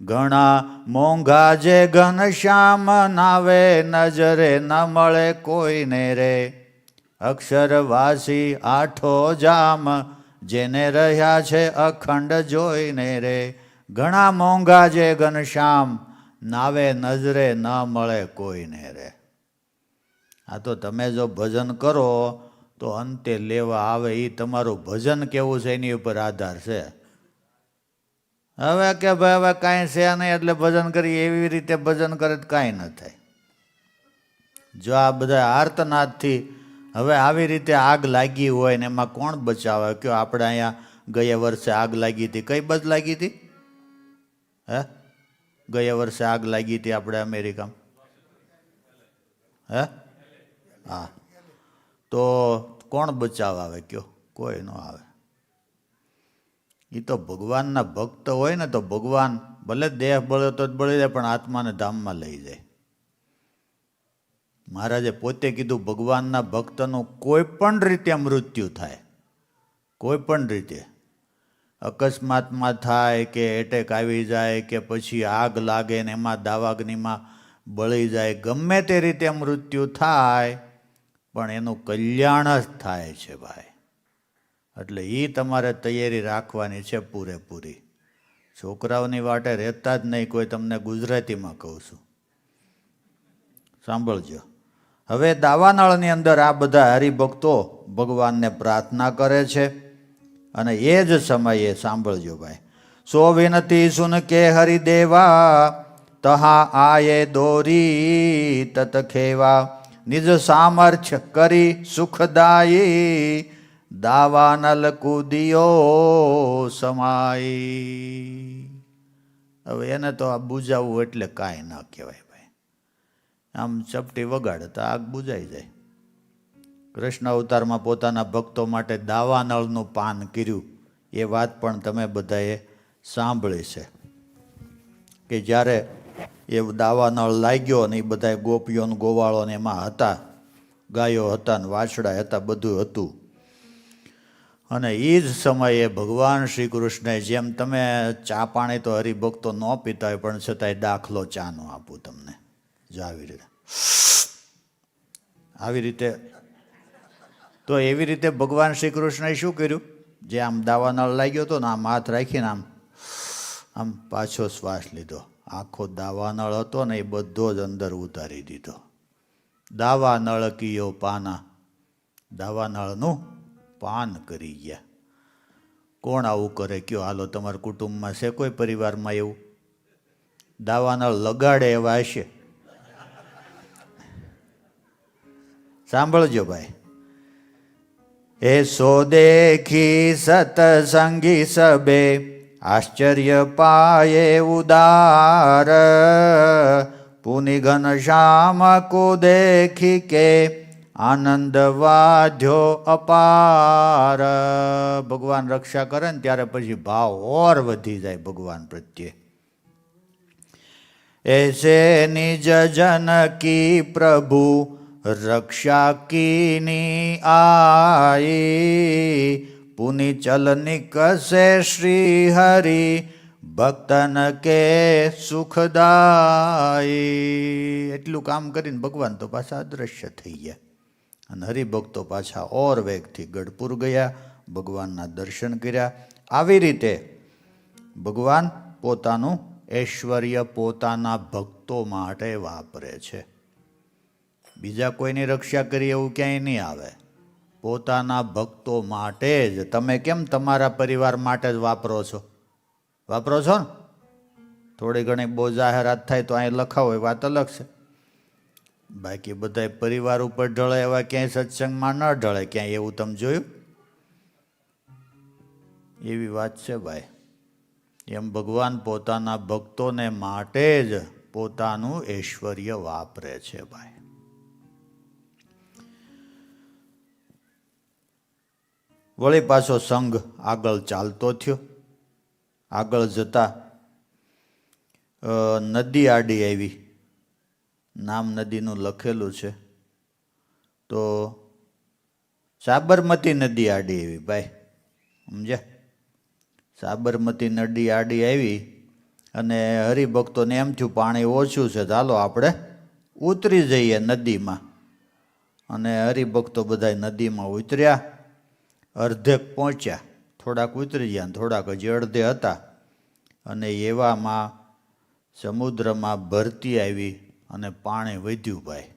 ઘણા મોંઘા જે ઘનશ્યામ નાવે નજરે ન મળે કોઈને રે. અક્ષરવાસી આઠો જામ જેને રહ્યા છે અખંડ જોઈને રે. ઘણા મોંઘા જે ઘનશ્યામ નાવે નજરે ન મળે કોઈને રે. આ તો તમે જો ભજન કરો તો અંતે લેવા આવે. એ તમારું ભજન કેવું છે એની ઉપર આધાર છે. હવે કે ભાઈ હવે કાંઈ છે નહીં એટલે ભજન કરી, એવી રીતે ભજન કરે તો કાંઈ ન થાય. જો આ બધા આર્તનાદથી હવે આવી રીતે આગ લાગી હોય ને એમાં કોણ બચાવે? કયો આપણે અહીંયા ગયા વર્ષે આગ લાગી હતી, કઈ બાજુ લાગી હતી? ગયા વર્ષે આગ લાગી હતી આપણે અમેરિકામાં. હા, તો કોણ બચાવવા આવે? કયો કોઈ ન આવે. એ તો ભગવાનના ભક્ત હોય ને તો ભગવાન ભલે દેહ બળ્યો તો જ બળી જાય, પણ આત્માને ધામમાં લઈ જાય. મહારાજે પોતે કીધું, ભગવાનના ભક્તનું કોઈ પણ રીતે મૃત્યુ થાય, કોઈ પણ રીતે, અકસ્માતમાં થાય કે એટેક આવી જાય કે પછી આગ લાગે ને એમાં દાવાગ્નિમાં બળી જાય, ગમે તે રીતે મૃત્યુ થાય પણ એનું કલ્યાણ જ થાય છે ભાઈ. એટલે એ તમારે તૈયારી રાખવાની છે પૂરેપૂરી. છોકરાઓની વાટે રહેતા જ નહીં કોઈ. તમને ગુજરાતીમાં કહું છું, સાંભળજો. હવે દાવાનળની અંદર આ બધા હરિભક્તો ભગવાનને પ્રાર્થના કરે છે. અને એ જ સમયે સાંભળજો ભાઈ, સો વિનતી સુન કે હરિદેવા તહા આયે દોરી તત ખેવા. નિજ સામર્થ્ય કરી સુખદાયી દાવાનલ કુદિયો સમાઈ. હવે એને તો આ બુજાવવું એટલે કાંઈ ન કહેવાય ભાઈ. આમ ચપટી વગાડે તો આગ બુજાઈ જાય. કૃષ્ણ અવતારમાં પોતાના ભક્તો માટે દાવાનળનું પાન કર્યું એ વાત પણ તમે બધાએ સાંભળી છે કે જ્યારે એ દાવાનળ લાગ્યો અને એ બધા ગોપીઓને ગોવાળો ને એમાં હતા, ગાયો હતા ને વાછડા હતા, બધું હતું. અને એ જ સમયે ભગવાન શ્રી કૃષ્ણે, જેમ તમે ચા પાણી તો હરિભક્તો ન પીતા હોય પણ છતાંય દાખલો ચાનો આપું તમને, જો આવી રીતે તો એવી રીતે ભગવાન શ્રી કૃષ્ણએ શું કર્યું? જે આમ દાવાનળ લાગ્યો હતો ને આમ હાથ રાખીને આમ પાછો શ્વાસ લીધો. આખો દાવાનળ હતો ને એ બધો જ અંદર ઉતારી દીધો. દાવા નળ કિયો પાના, દાવા નળનું પાન કરી ગયા. કોણ આવું કરે કયો? હાલો, તમારા કુટુંબમાં છે કોઈ પરિવારમાં એવું? દાવા નળ લગાડે એવા હશે. સાંભળજો ભાઈ. એસો દેખી સતસંગી સબે, આશ્ચર્ય પાયે ઉદાર, પુનિ ઘનશ્યામ કો દેખી કે, આનંદ વાધ્યો અપાર. ભગવાન રક્ષા કરે ને ત્યારે પછી ભાવ ઓર વધી જાય ભગવાન પ્રત્યે. એસે નિજ જન કી પ્રભુ, રક્ષા કીની આઈ, પુનિ ચલ નિકસે શ્રી હરિ, ભક્તન કે સુખદાઈ. એટલું કામ કરીને ભગવાન તો પાછા અદૃશ્ય થઈ ગયા અને હરિભક્તો પાછા ઓર વેગથી ગઢપુર ગયા, ભગવાનના દર્શન કર્યા. આવી રીતે ભગવાન પોતાનું ઐશ્વર્ય પોતાના ભક્તો માટે વાપરે છે. બીજા કોઈની રક્ષા કરી એવું ક્યાંય નહીં આવે. પોતાના ભક્તો માટે જ. તમે કેમ તમારા પરિવાર માટે જ વાપરો છો? વાપરો છો ને? થોડી ઘણી બહુ જાહેરાત થાય તો અહીં લખાવો એ વાત અલગ છે. બાકી બધા પરિવાર ઉપર ઢળે એવા ક્યાંય સત્સંગમાં ન ઢળે ક્યાંય, એવું તમે જોયું? એવી વાત છે ભાઈ. એમ ભગવાન પોતાના ભક્તોને માટે જ પોતાનું ઐશ્વર્ય વાપરે છે ભાઈ. વળી પાછો સંઘ આગળ ચાલતો થયો. આગળ જતા નદી આડી આવી. નામ નદીનું લખેલું છે તો સાબરમતી નદી આડી આવી ભાઈ, સમજ્યા? સાબરમતી નદી આડી આવી અને હરિભક્તોને એમ થયું પાણી ઓછું છે, ચાલો આપણે ઉતરી જઈએ નદીમાં. અને હરિભક્તો બધા નદીમાં ઉતર્યા. અર્ધેક પહોંચ્યા, થોડાક ઉતરી ગયા, થોડાક હજી અડધે હતા. અને એવામાં સમુદ્રમાં ભરતી આવી અને પાણી વધ્યું ભાઈ.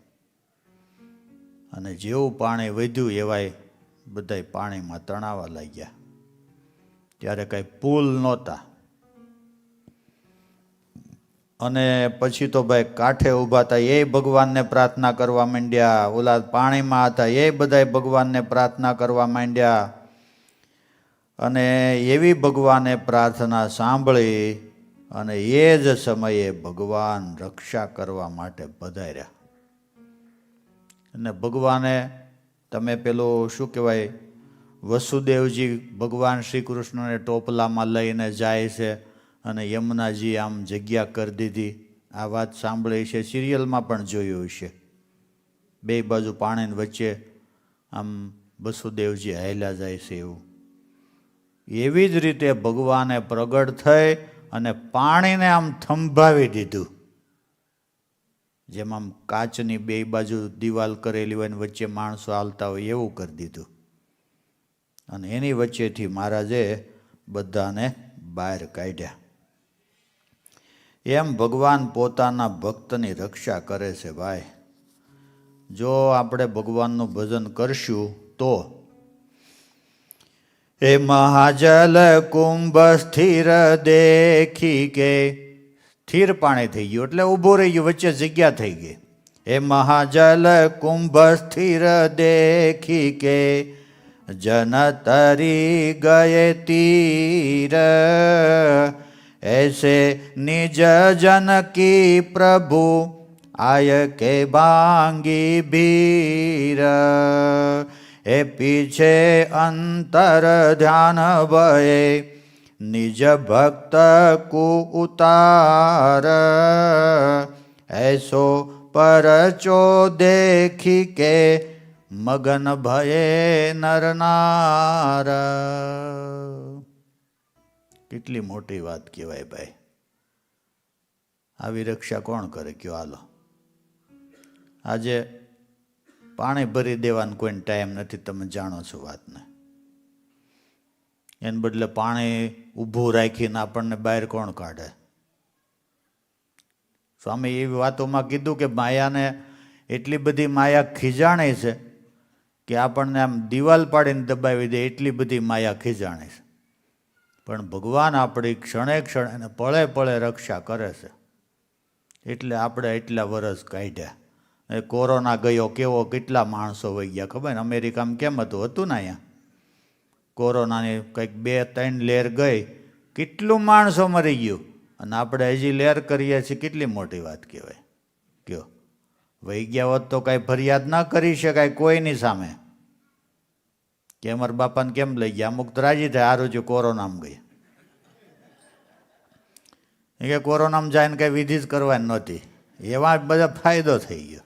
અને જેવું પાણી વધ્યું એવાય બધાય પાણીમાં તણાવા લાગ્યા. ત્યારે કાંઈ પુલ નહોતા. અને પછી તો ભાઈ કાંઠે ઊભા હતા એ ભગવાનને પ્રાર્થના કરવા માંડ્યા. ઓલા પાણીમાં હતા એ બધાય ભગવાનને પ્રાર્થના કરવા માંડ્યા. અને એવી ભગવાને પ્રાર્થના સાંભળી અને એ જ સમયે ભગવાન રક્ષા કરવા માટે પધાર્યા. અને ભગવાને, તમે પેલું શું કહેવાય, વસુદેવજી ભગવાન શ્રી કૃષ્ણને ટોપલામાં લઈને જાય છે અને યમુનાજી આમ જગ્યા કરી દીધી. આ વાત સાંભળી છે, સિરિયલમાં પણ જોયું છે. બે બાજુ પાણીની વચ્ચે આમ વસુદેવજી હાલ્યા જાય છે એવું. એવી જ રીતે ભગવાને પ્રગટ થઈ અને પાણીને આમ થંભાવી દીધું. જેમ આમ કાચની બે બાજુ દિવાલ કરેલી હોય ને વચ્ચે માણસો હાલતા હોય એવું કરી દીધું. અને એની વચ્ચેથી મહારાજે બધાને બહાર કાઢ્યા. એમ ભગવાન પોતાના ભક્તની રક્ષા કરે છે ભાઈ. જો આપણે ભગવાનનું ભજન કરશું તો. એ મહાજલ કુંભ સ્થિર દેખી કે, સ્થિર પાણી થઈ ગયું એટલે ઊભું રહી ગયું, વચ્ચે જગ્યા થઈ ગઈ. એ મહાજલ કુંભ સ્થિર દેખી કે, જન તરી ગયે તીર, ऐसे निज जन की प्रभु आय के भांगी भीर, ए पीछे अंतर ध्यान भये निज भक्त को उतार, ऐसो परचो देखी के मगन भये नरनार. કેટલી મોટી વાત કહેવાય ભાઈ. આવી રક્ષા કોણ કરે કયો? હાલો, આજે પાણી ભરી દેવાનો કોઈને ટાઈમ નથી, તમે જાણો છો વાતને. એને બદલે પાણી ઊભું રાખીને આપણને બહાર કોણ કાઢે? સ્વામી એવી વાતોમાં કીધું કે માયાને એટલી બધી માયા ખીજાણી છે કે આપણને આમ દિવાલ પાડીને દબાવી દે એટલી બધી માયા ખીજાણી છે. પણ ભગવાન આપણી ક્ષણે ક્ષણે અને પળે પળે રક્ષા કરે છે. એટલે આપણે એટલા વર્ષ કાઢ્યા. એ કોરોના ગયો કેવો કેટલા માણસો વહી ગયા ખબર ને? અમેરિકામાં કેમ હતું ને અહીંયા કોરોનાની કંઈક 2-3 લહેર ગઈ, કેટલું માણસો મરી ગયું. અને આપણે હજી લહેર કરીએ છીએ, કેટલી મોટી વાત કહેવાય. કયો વહી ગયા હોત તો કાંઈ ફરિયાદ ન કરી શકાય કોઈની સામે કે અમારા બાપાને કેમ લઈ ગયા. અમુક તો રાજી થાય, હારું જો કોરોનામાં ગઈ. એ કે કોરોનામાં જાય ને કાંઈ વિધિ જ કરવાની નહોતી. એવા બધા ફાયદો થઈ ગયો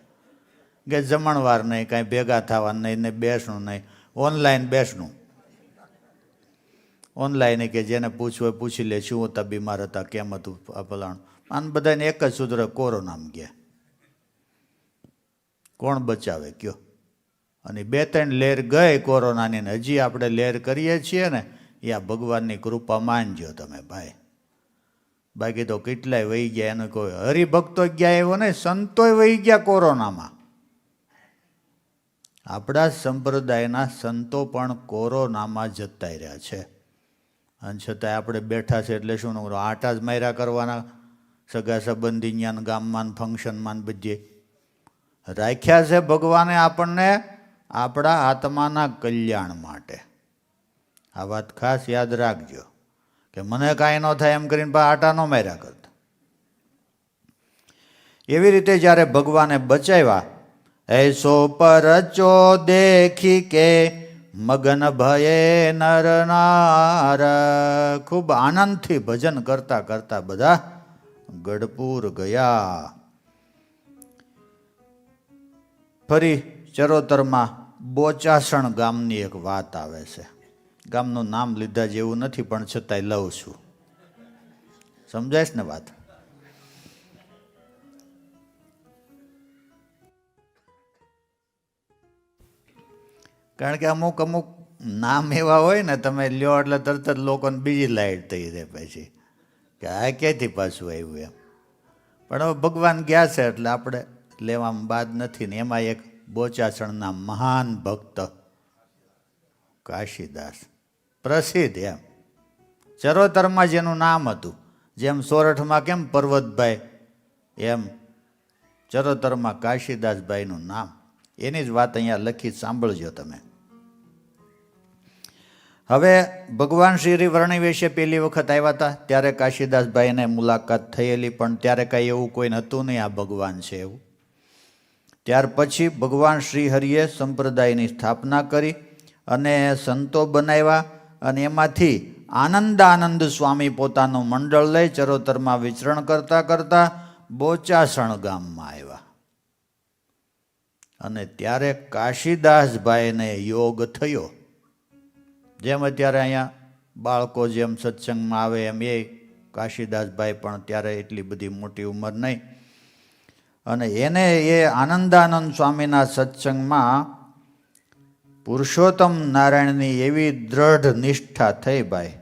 કે જમણવાર નહીં, કાંઈ ભેગા થવાનું નહીં, ને બેસણું નહીં, ઓનલાઈન બેસણું. ઓનલાઈન કે જેને પૂછવું હોય પૂછી લે, શું હતા, બીમાર હતા, કેમ હતું, ફલાણું. આને બધાને એક જ સૂત્ર, કોરોનામાં ગયા. કોણ બચાવે કયો? અને 2-3 લહેર ગઈ કોરોનાની, ને હજી આપણે લહેર કરીએ છીએ ને, એ આ ભગવાનની કૃપા માનજો તમે ભાઈ. બાકી તો કેટલાય વહી ગયા. એનું કોઈ હરિભક્તો ગયા એવો ને, સંતોય વહી ગયા કોરોનામાં. આપણા સંપ્રદાયના સંતો પણ કોરોનામાં જતા રહ્યા છે. અને છતાંય આપણે બેઠા છે એટલે શું આટા જ માર્યા કરવાના, સગા સંબંધી જ્ઞાન ગામમાં ફંક્શનમાં બધે રાખ્યા છે ભગવાને આપણને આપણા આત્માના કલ્યાણ માટે. આ વાત ખાસ યાદ રાખજો કે મને કાંઈ ન થાય એમ કરીને આટા ન માર્યા કરતા. એવી રીતે જ્યારે ભગવાને બચાવ્યા, એસો પરચો દેખી કે મગન ભયે નર નાર. ખૂબ આનંદથી ભજન કરતા કરતા બધા ગઢપુર ગયા. ફરી ચરોતરમાં બોચાસણ ગામની એક વાત આવે છે. ગામનું નામ લીધા જેવું નથી પણ છતાંય લઉં છું, સમજાય ને વાત? કારણ કે અમુક અમુક નામ એવા હોય ને, તમે લ્યો એટલે તરત જ લોકોને બીજી લાઈટ થઈ જાય પછી કે આ ક્યાંથી પાછું આવ્યું એમ. પણ હવે ભગવાન ગયા છે એટલે આપણે લેવામાં બાદ નથી. ને એમાં એક બોચાસણના મહાન ભક્ત કાશીદાસ, પ્રસિદ્ધ એમ ચરોતરમાં જેનું નામ હતું, જેમ સોરઠમાં કેમ પર્વતભાઈ, એમ ચરોતરમાં કાશીદાસભાઈનું નામ. એની જ વાત અહીંયા લખી, સાંભળજો તમે. હવે ભગવાન શ્રી વર્ણિ વિશે પહેલી વખત આવ્યા હતા ત્યારે કાશીદાસભાઈને મુલાકાત થયેલી, પણ ત્યારે કાંઈ એવું કોઈ નહોતું નહીં આ ભગવાન છે એવું. ત્યાર પછી ભગવાન શ્રી હરિએ સંપ્રદાયની સ્થાપના કરી અને સંતો બનાવ્યા. અને એમાંથી આનંદાનંદ સ્વામી પોતાનું મંડળ લઈ ચરોતરમાં વિચરણ કરતા કરતા બોચાસણ ગામમાં આવ્યા. અને ત્યારે કાશીદાસભાઈને યોગ થયો. જેમ અત્યારે અહીંયા બાળકો જેમ સત્સંગમાં આવે એમ એ કાશીદાસભાઈ પણ ત્યારે એટલી બધી મોટી ઉંમર નહીં. અને એને એ આનંદાનંદ સ્વામીના સત્સંગમાં પુરુષોત્તમ નારાયણની એવી દ્રઢ નિષ્ઠા થઈ ભાઈ.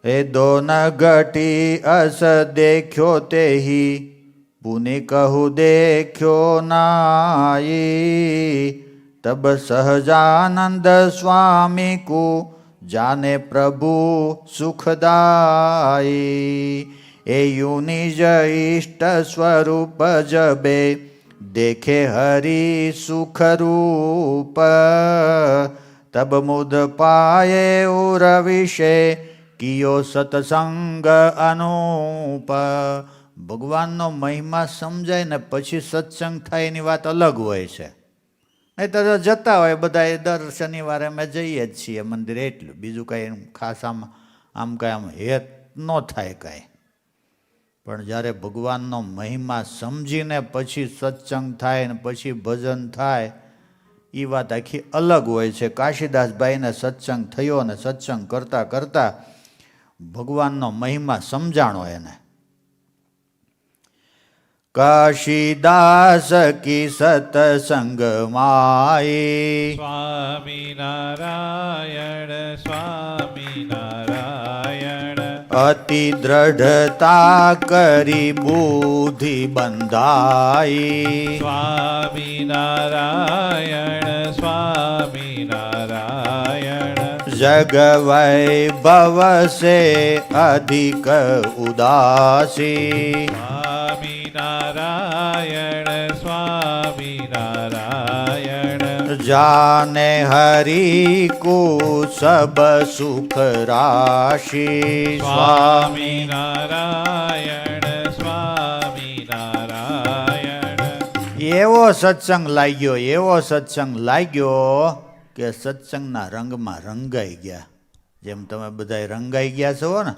એ દોન ઘટી અસ દેખ્યો તેહી પુનિ કહુ દેખ્યો નાઈ. તબ સહજાનંદ સ્વામી કો જાને પ્રભુ સુખદાઈ. એ યુનિજ ઇષ્ટ સ્વરૂપ જબે દેખે હરિ સુખરૂપ. તબ મુદ પાયે ઉર વિશે કિયો સત્સંગ અનુપ. ભગવાનનો મહિમા સમજાય ને પછી સત્સંગ થાય એની વાત અલગ હોય છે. નહીં તો જતા હોય બધા દર શનિવારે અમે જઈએ જ છીએ મંદિરે, એટલું બીજું કાંઈ ખાસ આમ કાંઈ આમ હેત ન થાય કાંઈ. પણ જ્યારે ભગવાનનો મહિમા સમજીને પછી સત્સંગ થાય ને પછી ભજન થાય એ વાત આખી અલગ હોય છે. કાશીદાસભાઈને સત્સંગ થયો ને સત્સંગ કરતાં કરતાં ભગવાનનો મહિમા સમજાણો એને. કાશીદાસ કી સતસંગ માઈ. સ્વામિનારાયણ સ્વામિનારાયણ. અતિ દ્રઢતા કરી બુદ્ધિ બંધાઈ. સ્વામિનારાયણ સ્વામિનારાયણ જગ વૈભવ સે અધિક ઉદાસી. સ્વામિનારાયણ સ્વામિનારાયણ જાને હરિ કો સબ સુખ રાશિ. સ્વામિનારાયણ સ્વામિનારાયણ એવો સત્સંગ લાગ્યો કે સત્સંગના રંગમાં રંગાઈ ગયા. જેમ તમે બધા રંગાઈ ગયા છો ને,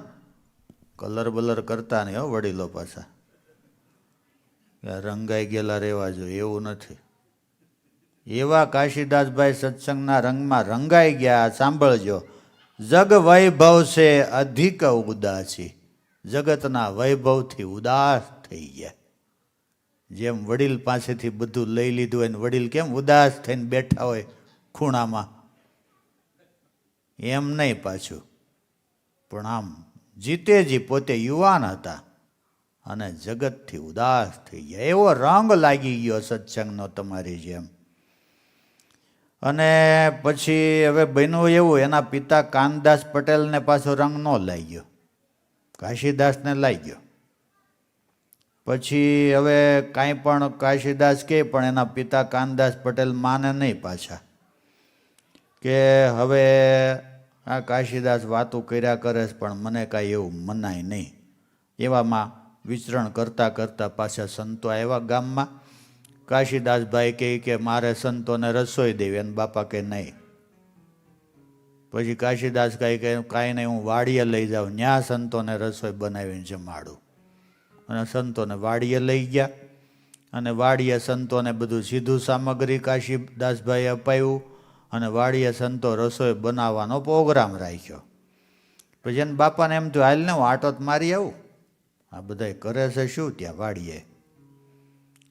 કલર બલર કરતા નહીં હો વડીલો પાછા, રંગાઈ ગયેલા રહેવા જોઈએ એવું નથી. એવા કાશીદાસભાઈ સત્સંગના રંગમાં રંગાઈ ગયા. સાંભળજો, જગ વૈભવ છે અધિક ઉદાસી. જગતના વૈભવથી ઉદાસ થઈ ગયા. જેમ વડીલ પાસેથી બધું લઈ લીધું હોય ને વડીલ કેમ ઉદાસ થઈને બેઠા હોય ખૂણામાં, એમ નહીં પાછું. પણ આમ જીતેજી પોતે યુવાન હતા અને જગતથી ઉદાસ થઈ ગયા. એવો રંગ લાગી ગયો સત્સંગનો તમારી જેમ. અને પછી હવે બન્યું એવું, એના પિતા કાનદાસ પટેલને પાછો રંગ ન લાગ્યો, કાશીદાસને લાગ્યો. પછી હવે કાંઈ પણ કાશીદાસ કહે પણ એના પિતા કાનદાસ પટેલ માને નહીં પાછા, કે હવે આ કાશીદાસ વાતું કર્યા કરે છે પણ મને કાંઈ એવું મનાય નહીં. એવામાં વિચરણ કરતાં કરતાં પાછા સંતો આવ્યા ગામમાં. કાશીદાસભાઈ કહે કે મારે સંતોને રસોઈ દેવી, અને બાપા કે નહીં. પછી કાશીદાસ કહે કે કાંઈ નહીં, હું વાડીએ લઈ જાઉં, ત્યાં સંતોને રસોઈ બનાવીને જમાડું. અને સંતોને વાડીએ લઈ ગયા, અને વાડીએ સંતોને બધું સીધું સામગ્રી કાશીદાસભાઈએ અપાયું, અને વાડીએ સંતો રસોઈ બનાવવાનો પ્રોગ્રામ રાખ્યો. પછી એને બાપાને એમ થયું, હાલ ને હું આટો જ મારી આવું, આ બધા કરે છે શું ત્યાં વાડીએ.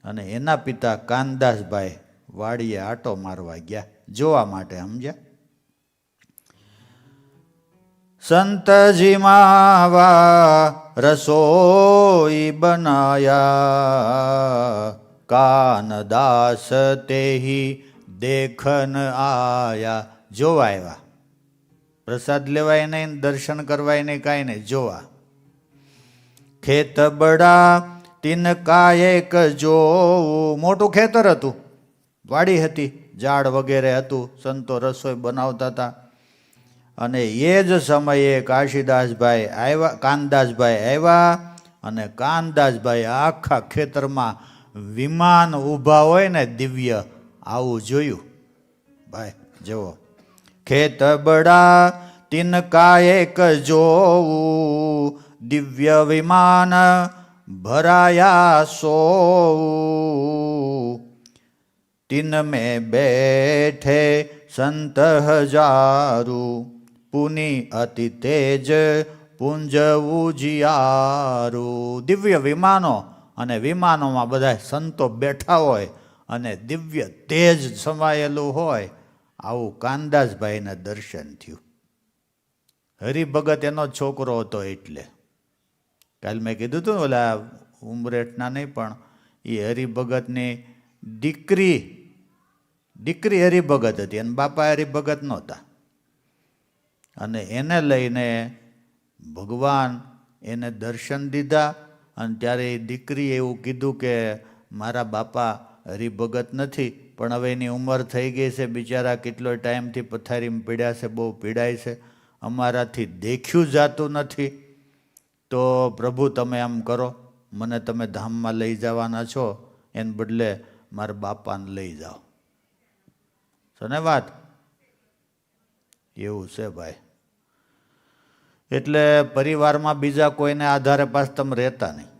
અને એના પિતા કાનદાસભાઈ વાડીએ આટો મારવા ગયા, જોવા માટે, સમજ્યા. સંતજી માવા રસોઈ બનાયા, કાનદાસ તેહી દેખન આયા. જોવા આવ્યા, પ્રસાદ લેવાય નહીં, દર્શન કરવાય નહીં, કાંઈ નહીં, જોવા. ખેત બડા તિનકા એક જોવું. મોટું ખેતર હતું, વાડી હતી, ઝાડ વગેરે હતું, સંતો રસોઈ બનાવતા હતા. અને એ જ સમયે કાશીદાસભાઈ આવ્યા, કાનદાસભાઈ આવ્યા, અને કાનદાસભાઈ આખા ખેતરમાં વિમાન ઊભા હોય ને દિવ્ય, આવું જોયું. ભાઈ જુઓ, ખેત બડા તિનકા એક જોવું, દિવ્ય વિમાન ભરાયા સો. તિન મેં બેઠે સંત હજારું, પુની અતિ તેજ પુંજ ઉજિયારું. દિવ્ય વિમાનો, અને વિમાનોમાં બધા સંતો બેઠા હોય અને દિવ્ય તેજ સમાયેલું હોય. આવું કાનદાસભાઈને દર્શન થયું. હરિભગત એનો છોકરો હતો. એટલે કાલ મેં કીધું હતું ઓલા ઉમરેઠના નહીં, પણ એ હરિભગતની દીકરી હરિભગત હતી, અને બાપા હરિભગત નહોતા. અને એને લઈને ભગવાન એને દર્શન દીધા. અને ત્યારે એ દીકરીએ એવું કીધું કે મારા બાપા હરિભગત નથી, પણ હવે એની ઉંમર થઈ ગઈ છે, બિચારા કેટલો ટાઈમથી પથારીમાં પીડ્યા છે, બહુ પીડાય છે, અમારાથી દેખ્યું જાતું નથી. તો પ્રભુ તમે આમ કરો, મને તમે ધામમાં લઈ જવાના છો, એને બદલે મારા બાપાને લઈ જાઓ. ને વાત એવું છે ભાઈ. એટલે પરિવારમાં બીજા કોઈને આધારે પાસ તમે રહેતા નહીં.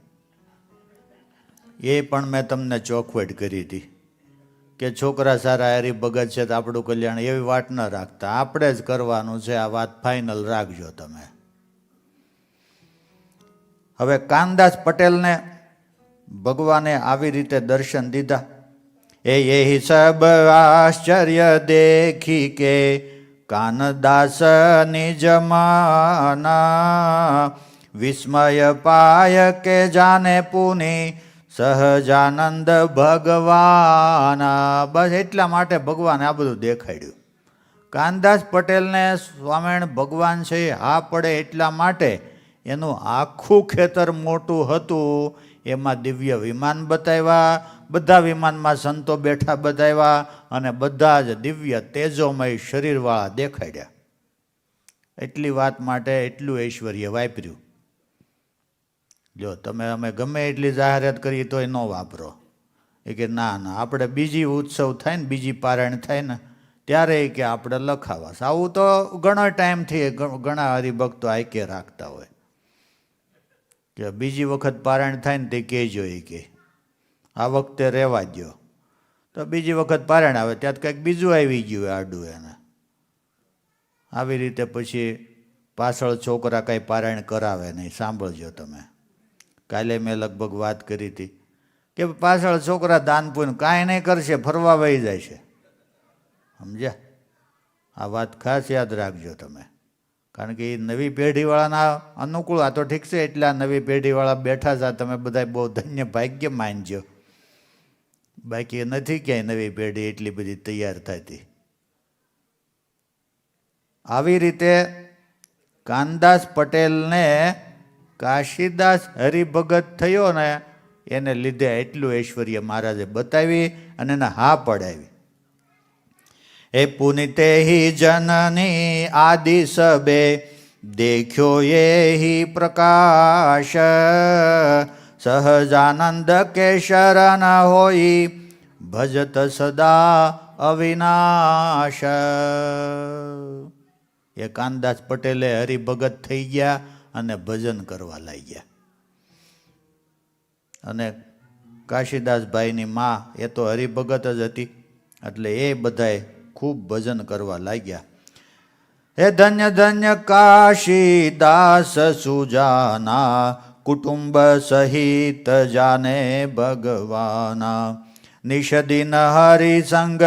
એ પણ મેં તમને ચોખવટ કરી હતી કે છોકરા સારા હરિભગત છે તો આપણું કલ્યાણ, એવી વાત ન રાખતા, આપણે જ કરવાનું છે. આ વાત ફાઇનલ રાખજો તમે. હવે કાનદાસ પટેલને ભગવાને આવી રીતે દર્શન દીધા. એ સબ આશ્ચર્ય દેખી કે કાનદાસ નિજ માના, વિસ્મય પાય કે જાને પુની સહજાનંદ ભગવાન. બસ એટલા માટે ભગવાન આ બધું દેખાડ્યું. કાનદાસ પટેલને સ્વામિનારાયણ ભગવાન છે એ હા પડે એટલા માટે એનું આખું ખેતર મોટું હતું, એમાં દિવ્ય વિમાન બતાવ્યા, બધા વિમાનમાં સંતો બેઠા બતાવ્યા અને બધા જ દિવ્ય તેજોમય શરીરવાળા દેખાડ્યા. એટલી વાત માટે એટલું ઐશ્વર્ય વાપર્યું. જો તમે અમે ગમે એટલી જાહેરાત કરીએ તોય ન વાપરો. એ કે ના ના, આપણે બીજી ઉત્સવ થાય ને, બીજી પારાયણ થાય ને ત્યારે કે આપણે લખાવા. આવું તો ઘણો ટાઈમથી ઘણા હરિભક્તો આયકે રાખતા હોય કે બીજી વખત પારાયણ થાય ને તે કહેજો, એ કે આ વખતે રહેવા દો. તો બીજી વખત પારાયણ આવે ત્યાં કંઈક બીજું આવી ગયું આડું એને. આવી રીતે પછી પાછળ છોકરા કાંઈ પારાયણ કરાવે નહીં. સાંભળજો તમે, કાલે મેં લગભગ વાત કરી હતી કે પાછળ છોકરા દાન પુણ્ય કાંઈ નહીં કરશે, ફરવા વહી જાય છે. સમજ્યા? આ વાત ખાસ યાદ રાખજો તમે, કારણ કે એ નવી પેઢીવાળાના અનુકૂળ. આ તો ઠીક છે, એટલે આ નવી પેઢીવાળા બેઠા છે, તમે બધા બહુ ધન્ય ભાગ્ય માનજો. બાકી નથી ક્યાંય નવી પેઢી એટલી બધી તૈયાર થતી. આવી રીતે કાનદાસ પટેલને કાશીદાસ હરિભગત થયો ને એને લીધે એટલું ઐશ્વર્ય મહારાજે બતાવી અને એને હા પડાવી. એ પુનિતે હિ જનની આદિ સબે દેખ્યો એ પ્રકાશ સહજાનંદ કે શરણ હોઈ ભજત સદા અવિનાશ. એ કાનદાસ પટેલે હરિભગત થઈ ગયા અને ભજન કરવા લાગ્યા. અને કાશીદાસભાઈની માં એ તો હરિભગત જ હતી, એટલે એ બધાએ ખૂબ ભજન કરવા લાગ્યા. હે ધન્ય ધન્ય કાશીદાસ સુજાના કુટુંબ સહિત જાને ભગવાના નિષદિન હરિસંગ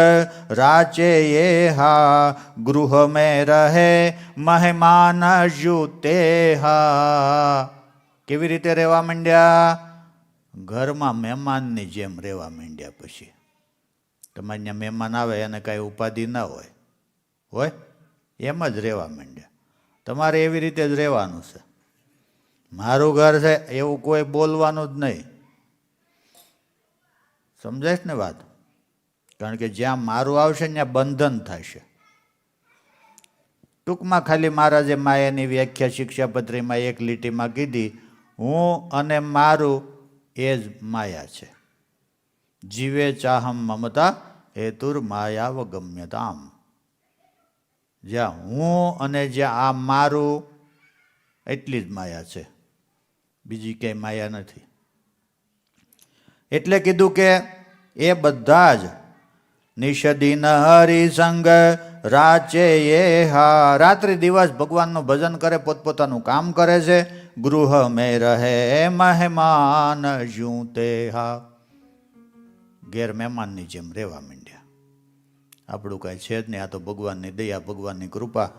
રાચે ये हा ગૃહ में રહે મહેમાન જૂતે હા. કેવી રીતે રહેવા માંડ્યા? ઘરમાં મહેમાનની જેમ રહેવા માંડ્યા. પછી તમારે ત્યાં મહેમાન આવે એને કાંઈ ઉપાધિ ના હોય, હોય એમ જ રહેવા માંડ્યા. તમારે એવી રીતે જ રહેવાનું છે. મારું ઘર છે એવું કોઈ બોલવાનું જ નહીં. સમજાય છે ને વાત? કારણ કે જ્યાં મારું આવશે ત્યાં બંધન થશે. ટૂંકમાં ખાલી મહારાજે માયાની વ્યાખ્યા શિક્ષાપત્રીમાં એક લીટીમાં કીધી, હું અને મારું એ જ માયા છે. જીવે ચાહમ મમતા હેતુર માયાવગમ્યતામ. જ્યાં હું અને જ્યાં આ મારું એટલી જ માયા છે, બીજી ક્યાંય માયા નથી. એટલે કીધું કે એ બધા જ નિષદિન હરિસંગ રાચે એ હા, રાત્રિ દિવસ ભગવાનનું ભજન કરે, પોતપોતાનું કામ કરે છે. ગૃહ મેં રહે મહેમાન જૂતે હા, ઘેર મહેમાનની જેમ રહેવા માંડ્યા. આપણું કાંઈ છે જ નહીં, આ તો ભગવાનની દયા, ભગવાનની કૃપા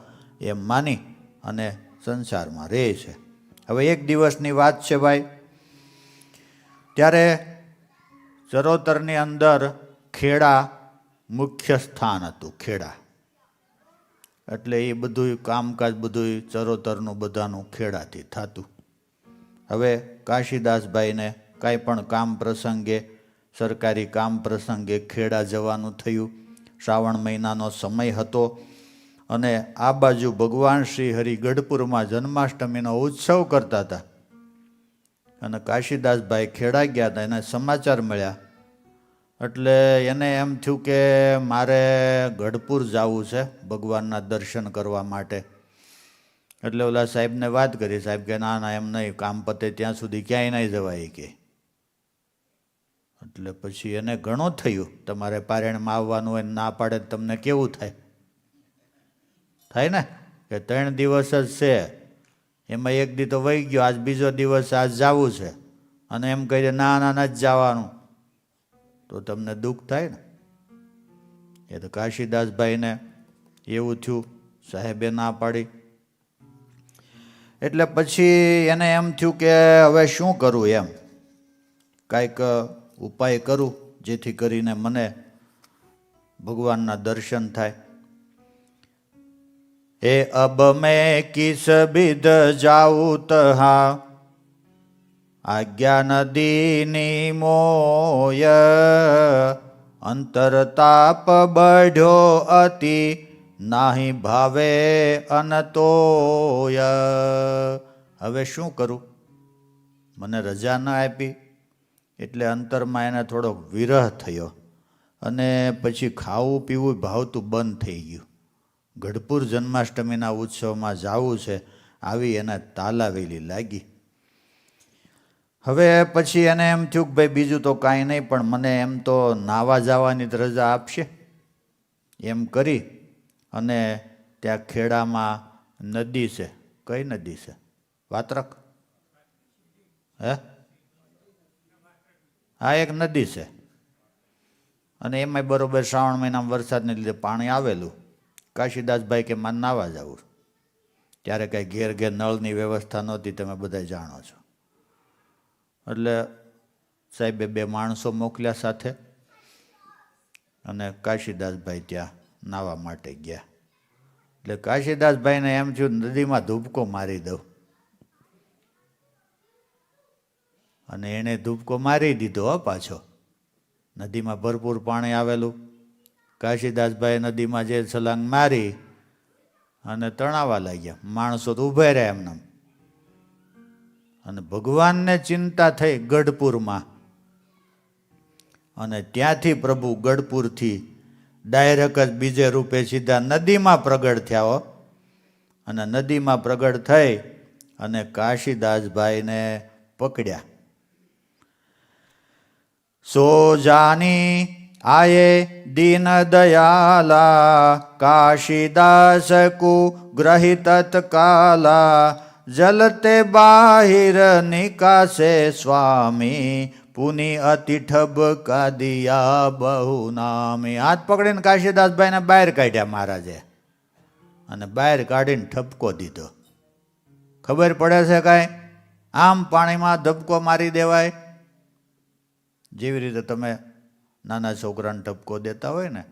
એમ માની અને સંસારમાં રહે છે. હવે એક દિવસની વાત છે ભાઈ, ત્યારે ચરોતરની અંદર ખેડા મુખ્ય સ્થાન હતું. ખેડા એટલે એ બધું કામકાજ બધું ચરોતરનું બધાનું ખેડાથી થતું. હવે કાશીદાસભાઈને કાંઈ પણ કામ પ્રસંગે, સરકારી કામ પ્રસંગે ખેડા જવાનું થયું. શ્રાવણ મહિનાનો સમય હતો અને આ બાજુ ભગવાન શ્રી હરિ ગઢપુરમાં જન્માષ્ટમીનો ઉત્સવ કરતા હતા. અને કાશીદાસભાઈ ખેડા ગયા હતા, એને સમાચાર મળ્યા. એટલે એને એમ થયું કે મારે ગઢપુર જવું છે ભગવાનના દર્શન કરવા માટે. એટલે ઓલા સાહેબને વાત કરી. સાહેબ કે ના ના એમ નહીં, કામ પતે ત્યાં સુધી ક્યાંય નહીં જવાય કે. એટલે પછી એને ઘણું થયું, તમારે પારાયણમાં આવવાનું હોય ના પાડે તમને કેવું થાય? થાય ને કે 3 દિવસ જ છે, એમાં એક દી તો વહી ગયો, આજ બીજો દિવસ, આજ જવું છે, અને એમ કહી દે ના ના નથી જવાનું, તો તમને દુઃખ થાય ને. એ તો કાશીદાસભાઈને એવું થયું, સાહેબે ના પાડી. એટલે પછી એને એમ થયું કે હવે શું કરું, એમ કાંઈક ઉપાય કરું જેથી કરીને મને ભગવાનના દર્શન થાય. એ અબ મેં કિસ બિદ જાઉં તહા આજ્ઞા નદીની મોય અંતરતાપ બઢ્યો અતિ નાહી ભાવે અનતોય. હવે શું કરું, મને રજા ન આપી એટલે અંતરમાં એને થોડોક વિરહ થયો અને પછી ખાવું પીવું ભાવતું બંધ થઈ ગયું. ગઢપુર જન્માષ્ટમીના ઉત્સવમાં જવું છે આવી એને તાલાવેલી લાગી. હવે પછી એને એમ થયું કે ભાઈ બીજું તો કાંઈ નહીં, પણ મને એમ તો નાવા જવાની જ રજા આપશે. એમ કરી અને ત્યાં ખેડામાં નદી છે. કઈ નદી છે? વાત્રક? હે? હા, એક નદી છે અને એમાંય બરોબર શ્રાવણ મહિનામાં વરસાદને લીધે પાણી આવેલું. કાશીદાસભાઈ કે મારે નાવા જવું. ત્યારે કાંઈ ઘેર ઘેર નળની વ્યવસ્થા નહોતી, તમે બધા જાણો છો. એટલે સાહેબે 2 માણસો મોકલ્યા સાથે અને કાશીદાસભાઈ ત્યાં નાવા માટે ગયા. એટલે કાશીદાસભાઈને એમ થયું નદીમાં ધૂબકો મારી દઉં, અને એણે ધૂબકો મારી દીધો પાછો. નદીમાં ભરપૂર પાણી આવેલું. કાશીદાસભાઈ નદીમાં જે છલાંગ મારી અને તણાવા લાગ્યા. માણસો તો ઊભા રહ્યા એમને. અને ભગવાનને ચિંતા થઈ ગઢપુરમાં, અને ત્યાંથી પ્રભુ ગઢપુરથી ડાયરેક્ટ જ બીજે રૂપે સીધા નદીમાં પ્રગટ થયા. અને નદીમાં પ્રગટ થઈ અને કાશીદાસભાઈને પકડ્યા. સો જાની આયે દીન દયાલા કાશીદાસ કુ ગ્રહિત તત્કાલા જલતે બાહિર નિકાસે સ્વામી પુની અતિ ઠબકા દિયા બહુ નામી. હાથ પકડીને કાશીદાસભાઈને બહાર કાઢ્યા મહારાજે, અને બહાર કાઢીને ઠપકો દીધો. ખબર પડે છે કાંઈ? આમ પાણીમાં ધબકો મારી દેવાય. જેવી રીતે તમે નાના છોકરાને ઠપકો દેતા હોય ને,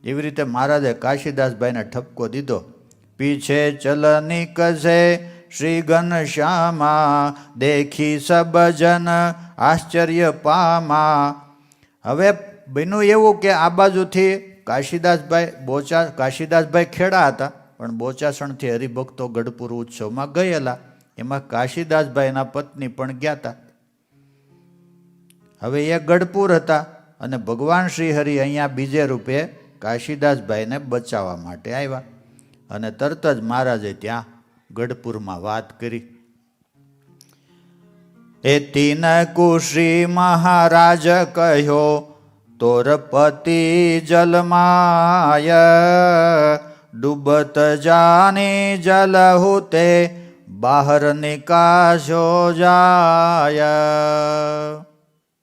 એવી રીતે મહારાજે કાશીદાસભાઈને ઠપકો દીધો. પીછે ચલની કસે શ્રી ઘનશ્યામા દેખી સબ જન આશ્ચર્ય પામા. હવે બન્યું એવું કે આ બાજુથી કાશીદાસભાઈ ખેડા હતા, પણ બોચાસણથી હરિભક્તો ગઢપુર ઉત્સવમાં ગયેલા. એમાં કાશીદાસભાઈના પત્ની પણ ગયા હતા. હવે એ ગઢપુર હતા અને ભગવાન શ્રી હરિ અહીંયા બીજે રૂપે કાશીદાસભાઈને બચાવવા માટે આવ્યા. અને તરત જ મહારાજે ત્યાં ગઢપુરમાં વાત કરી. એ તીનકુ શ્રી મહારાજ કહ્યો તોરપતિ જલમાય ડૂબત જાની જલહુ તે બહાર નિકાશો જાય.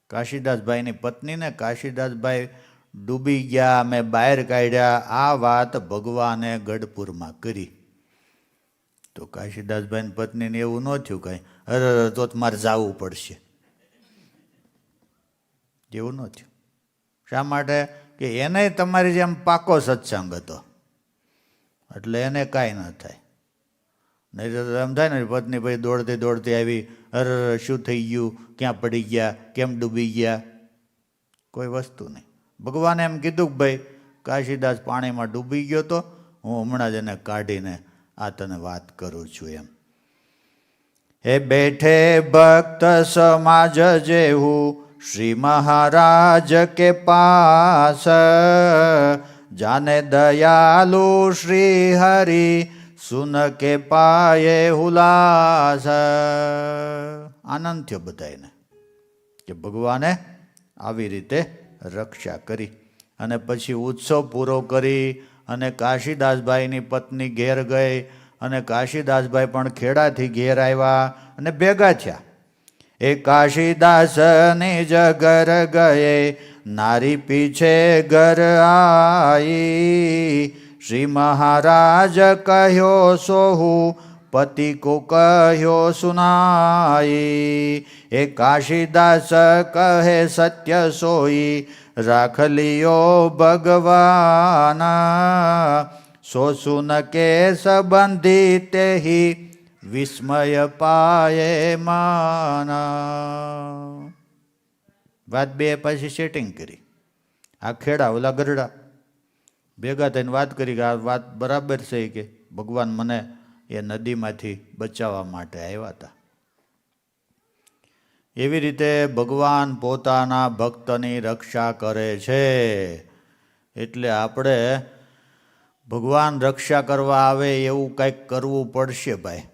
કાશીદાસભાઈની પત્નીને કાશીદાસભાઈ ડૂબી ગયા, મેં બહાર કાઢ્યા, આ વાત ભગવાને ગઢપુરમાં કરી. તો કાશીદાસભાઈની પત્નીને એવું ન થયું કાંઈ, અરે તો મારે જવું પડશે, એવું ન થયું. શા માટે? કે એને તમારી જેમ પાકો સત્સંગ હતો એટલે એને કાંઈ ન થાય. નહીં તો એમ થાય ને પત્ની ભાઈ દોડતી દોડતી આવી, અરે શું થઈ ગયું, ક્યાં પડી ગયા, કેમ ડૂબી ગયા, કોઈ વસ્તુ નહીં. ભગવાને એમ કીધું કે ભાઈ કાશીદાસ પાણીમાં ડૂબી ગયો તો હું હમણાં જ એને કાઢીને આ તને વાત કરું છું એમ. હે બેઠે ભક્ત સમાજ જેવું શ્રી મહારાજ કે પાસ જાને દયાલુ શ્રી હરિ સુન કે પાયે હુલાસ. આનંદ થયો બધાને કે ભગવાને આવી રીતે રક્ષા કરી. અને પછી ઉત્સવ પૂરો કરી અને કાશીદાસભાઈની પત્ની ઘેર ગઈ અને કાશીદાસભાઈ પણ ખેડાથી ઘેર આવ્યા અને ભેગા થયા. એ કાશીદાસની જગર ગયે નારી પીછે ઘર આઈ શ્રી મહારાજ કહ્યો સોહુ પતિ કો કહ્યો સુનાઈ, એ કાશીદાસ કહે સત્ય સોઈ, રાખ લિયો ભગવાન, સો સુન કે સંબંધી તેહી, વિસ્મય પાયે માના. વાત બે પછી સેટિંગ કરી. આ ખેડા ઓલા ગરડા ભેગા થઈને વાત કરી કે આ વાત બરાબર છે કે ભગવાન મને એ નદીમાંથી બચાવવા માટે આવ્યા હતા. એવી રીતે ભગવાન પોતાના ભક્તની રક્ષા કરે છે. એટલે આપણે ભગવાન રક્ષા કરવા આવે એવું કંઈક કરવું પડશે ભાઈ.